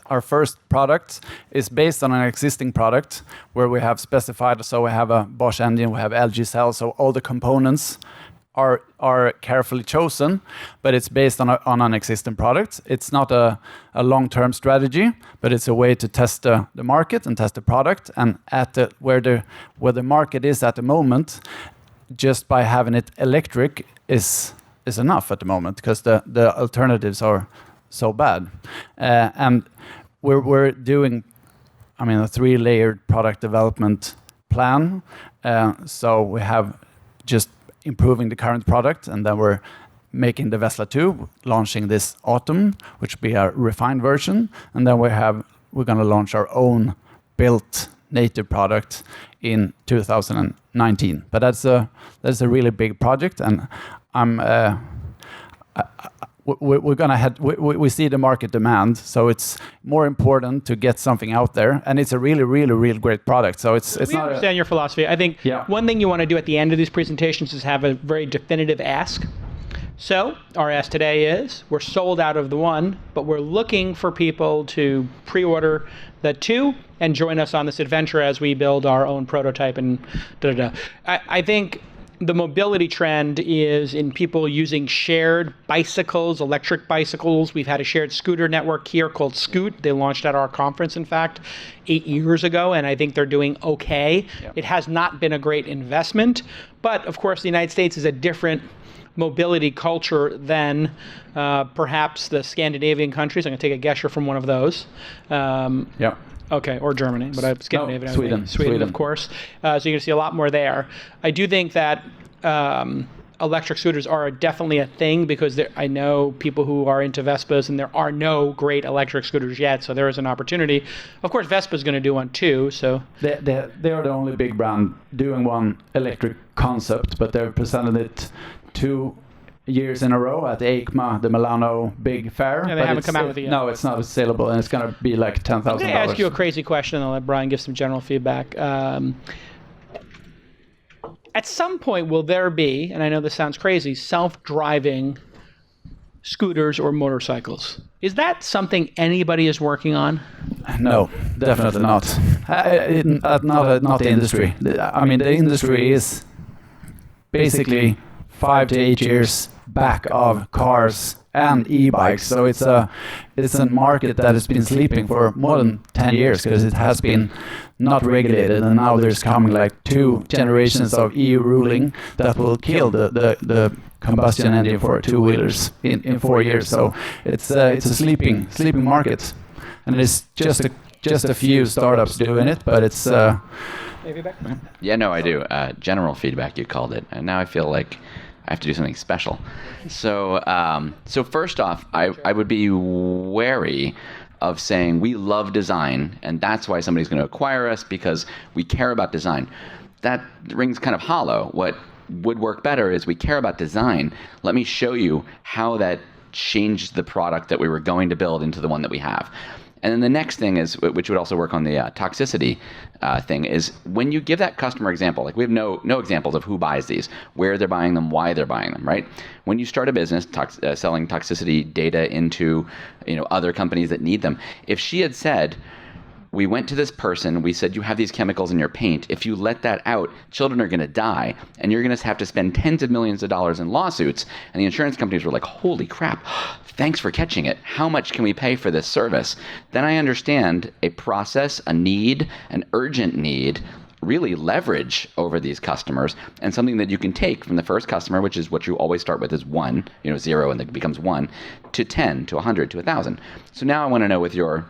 our first product, is based on an existing product where we have specified. So we have a Bosch engine, we have LG cells, so all the components are carefully chosen, but it's based on an existing product. It's not a long-term strategy, but it's a way to test the market and test the product. And at where the market is at the moment, just by having it electric is enough at the moment, because the alternatives are so bad. And we're doing, a 3-layered product development plan. So we have just improving the current product, and then we're making the Vesla 2, launching this autumn, which will be a refined version, and then we're going to launch our own built native product in 2019. But that's a really big project, and we're gonna we see the market demand, so it's more important to get something out there, and it's a really great product. So it's we not understand your philosophy. I think one thing you want to do at the end of these presentations is have a very definitive ask. So our ask today is, we're sold out of the one, but we're looking for people to pre-order the 2 and join us on this adventure as we build our own prototype and I think the mobility trend is in people using shared bicycles, electric bicycles. We've had a shared scooter network here called Scoot. They launched at our conference, in fact, 8 years ago, and I think they're doing okay. Yep. It has not been a great investment, but of course the United States is a different mobility culture than perhaps the Scandinavian countries. I'm going to take a guess you're from one of those. Okay, or Germany, but Scandinavia. No, Sweden, of course. So you're going to see a lot more there. I do think that electric scooters are definitely a thing, because I know people who are into Vespas, and there are no great electric scooters yet, so there is an opportunity. Of course, Vespa's going to do one too. So they are the only big brand doing one electric concept, but they've presented it 2 years in a row at the EICMA, the Milano Big Fair. Yeah, they haven't come out with it yet. No, it's not saleable, and it's going to be like $10,000. I'm going to ask you a crazy question, and I'll let Brian give some general feedback. At some point, will there be, and I know this sounds crazy, self-driving scooters or motorcycles? Is that something anybody is working on? No, definitely not. Not the industry. The industry is basically 5 to 8 years back of cars and e-bikes. So it's a market that has been sleeping for more than 10 years, because it has been not regulated, and now there's coming like 2 generations of EU ruling that will kill the combustion engine for 2-wheelers in 4 years. So it's a sleeping market, and it's just a few startups doing it, but it's Yeah, no, I do. General feedback, you called it, and now I feel like I have to do something special. So first off, I would be wary of saying we love design, and that's why somebody's going to acquire us, because we care about design. That rings kind of hollow. What would work better is, we care about design. Let me show you how that changed the product that we were going to build into the one that we have. And then the next thing is, which would also work on the toxicity thing, is when you give that customer example, like we have no examples of who buys these, where they're buying them, why they're buying them, right? When you start a business selling toxicity data into other companies that need them, if she had said, we went to this person, we said, you have these chemicals in your paint. If you let that out, children are going to die, and you're going to have to spend tens of millions of dollars in lawsuits. And the insurance companies were like, holy crap, thanks for catching it. How much can we pay for this service? Then I understand a process, a need, an urgent need, really leverage over these customers, and something that you can take from the first customer, which is what you always start with is 1, 0, and then it becomes 1, to 10, to 100, to 1,000. So now I want to know with your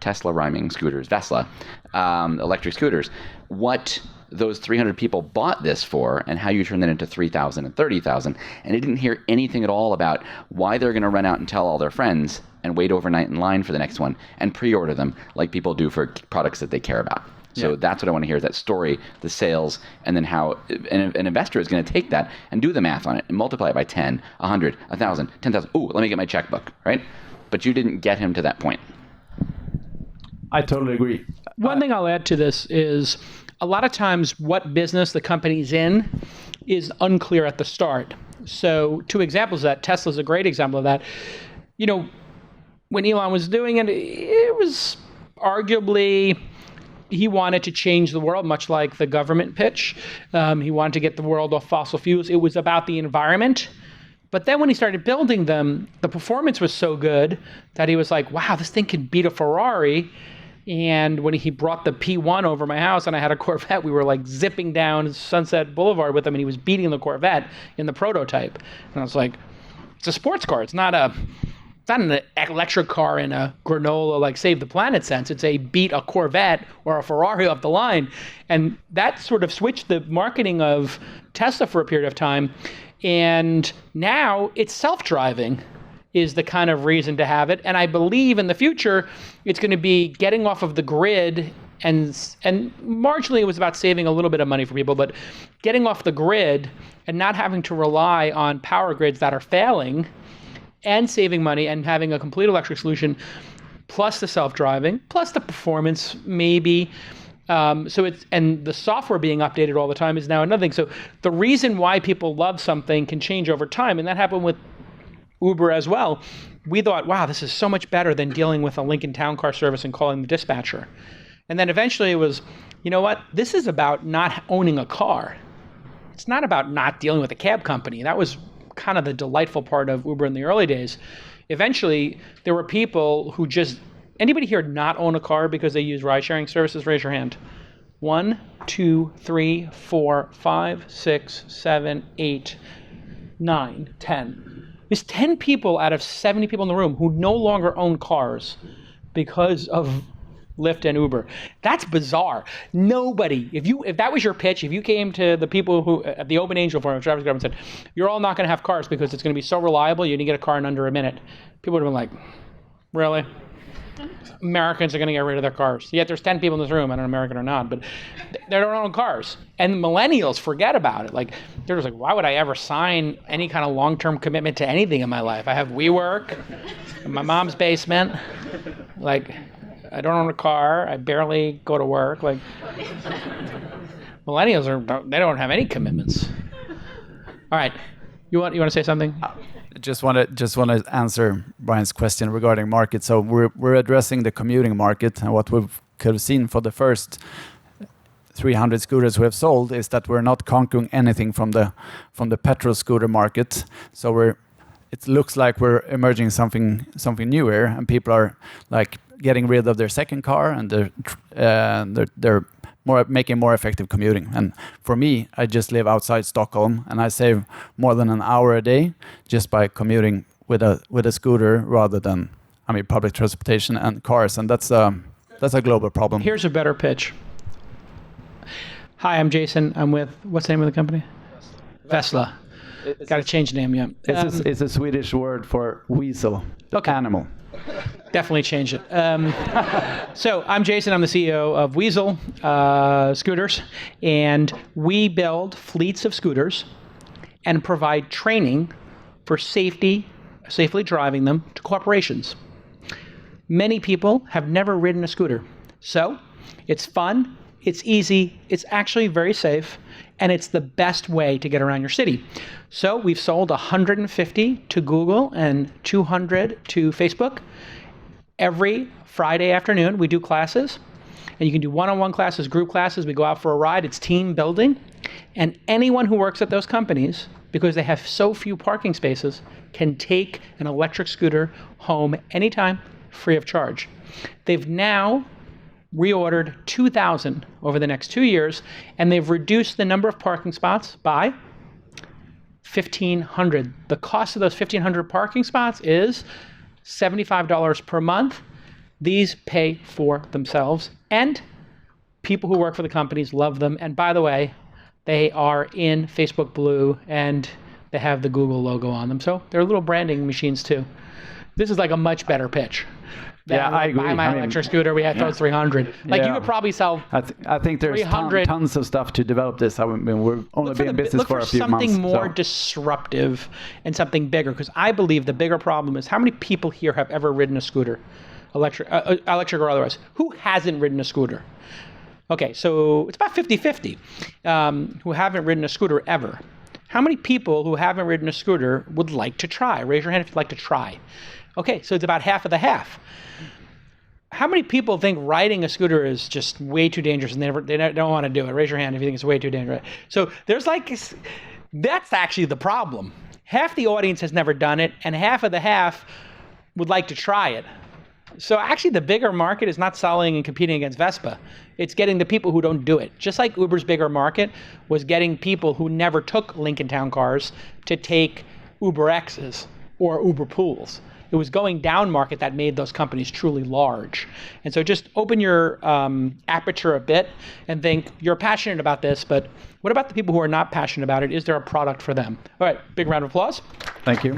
Tesla rhyming scooters, Vesla, electric scooters, what those 300 people bought this for and how you turn that into 3,000 and 30,000. And I didn't hear anything at all about why they're going to run out and tell all their friends and wait overnight in line for the next one and pre-order them like people do for products that they care about. So that's what I want to hear, is that story, the sales, and then how an investor is going to take that and do the math on it and multiply it by 10, 100, 1,000, 10,000. Ooh, let me get my checkbook, right? But you didn't get him to that point. I totally agree. One thing I'll add to this is a lot of times what business the company's in is unclear at the start. So 2 examples of that. Tesla's a great example of that. When Elon was doing it, it was arguably he wanted to change the world, much like the government pitch. He wanted to get the world off fossil fuels. It was about the environment. But then when he started building them, the performance was so good that he was like, wow, this thing can beat a Ferrari. And when he brought the P1 over my house and I had a Corvette, we were like zipping down Sunset Boulevard with him, and he was beating the Corvette in the prototype. And I was like, it's a sports car. It's not an electric car in a granola, like save the planet sense. It's a beat a Corvette or a Ferrari off the line. And that sort of switched the marketing of Tesla for a period of time. And now it's self-driving is the kind of reason to have it. And I believe in the future, it's going to be getting off of the grid, and marginally it was about saving a little bit of money for people, but getting off the grid and not having to rely on power grids that are failing, and saving money and having a complete electric solution, plus the self-driving, plus the performance maybe. And the software being updated all the time is now another thing. So the reason why people love something can change over time, and that happened with Uber as well. We thought, wow, this is so much better than dealing with a Lincoln Town Car service and calling the dispatcher. And then eventually it was, you know what? This is about not owning a car. It's not about not dealing with a cab company. That was kind of the delightful part of Uber in the early days. Eventually, there were people who just, anybody here not own a car because they use ride-sharing services? Raise your hand. 1, 2, 3, 4, 5, 6, 7, 8, 9, 10. There's 10 people out of 70 people in the room who no longer own cars because of Lyft and Uber. That's bizarre. Nobody, if that was your pitch, if you came to the people who at the Open Angel Forum, Travis Government said, you're all not going to have cars because it's going to be so reliable, you can get a car in under a minute. People would have been like, really? Americans are going to get rid of their cars. Yet there's 10 people in this room, I don't know American or not, but they don't own cars. And millennials forget about it. Like, they're just like, why would I ever sign any kind of long-term commitment to anything in my life? I have WeWork in my mom's basement. Like, I don't own a car. I barely go to work. Like, millennials they don't have any commitments. All right, you want to say something? Just want to answer Brian's question regarding market. So we're addressing the commuting market, and what we could have seen for the first 300 scooters we have sold is that we're not conquering anything from the petrol scooter market. So it looks like we're emerging something newer, and people are like getting rid of their second car, and they're making more effective commuting. And for me, I just live outside Stockholm, and I save more than an hour a day just by commuting with a scooter rather than, public transportation and cars. And that's a global problem. Here's a better pitch. Hi, I'm Jason. I'm with, what's the name of the company? Vesla. Got to change the name, yeah. It's a Swedish word for weasel, the animal. Definitely change it. So I'm Jason. I'm the CEO of Weasel Scooters, and we build fleets of scooters and provide training for safely driving them to corporations. Many people have never ridden a scooter. So it's fun, it's easy, it's actually very safe, and it's the best way to get around your city. So we've sold 150 to Google and 200 to Facebook. Every Friday afternoon, we do classes. And you can do one-on-one classes, group classes. We go out for a ride. It's team building. And anyone who works at those companies, because they have so few parking spaces, can take an electric scooter home anytime, free of charge. They've now reordered 2,000 over the next 2 years, and they've reduced the number of parking spots by 1,500. The cost of those 1,500 parking spots is $75 per month. These pay for themselves, and people who work for the companies love them. And by the way, they are in Facebook Blue, and they have the Google logo on them. So they're little branding machines too. This is like a much better pitch. Yeah, I agree. Buy my electric scooter. We had those 300. Like you could probably sell. I think there's tons of stuff to develop this. I mean, we've only been in business for a few months. Look for something more disruptive and something bigger, because I believe the bigger problem is how many people here have ever ridden a scooter, electric or otherwise. Who hasn't ridden a scooter? Okay, so it's about 50-50 who haven't ridden a scooter ever. How many people who haven't ridden a scooter would like to try? Raise your hand if you'd like to try. Okay, so it's about half of the half. How many people think riding a scooter is just way too dangerous and they don't want to do it? Raise your hand if you think it's way too dangerous. So there's that's actually the problem. Half the audience has never done it, and half of the half would like to try it. So actually the bigger market is not selling and competing against Vespa. It's getting the people who don't do it. Just like Uber's bigger market was getting people who never took Lincoln Town cars to take Uber X's or Uber Pools. It was going down market that made those companies truly large. And so just open your aperture a bit and think, you're passionate about this, but what about the people who are not passionate about it? Is there a product for them? All right, big round of applause. Thank you.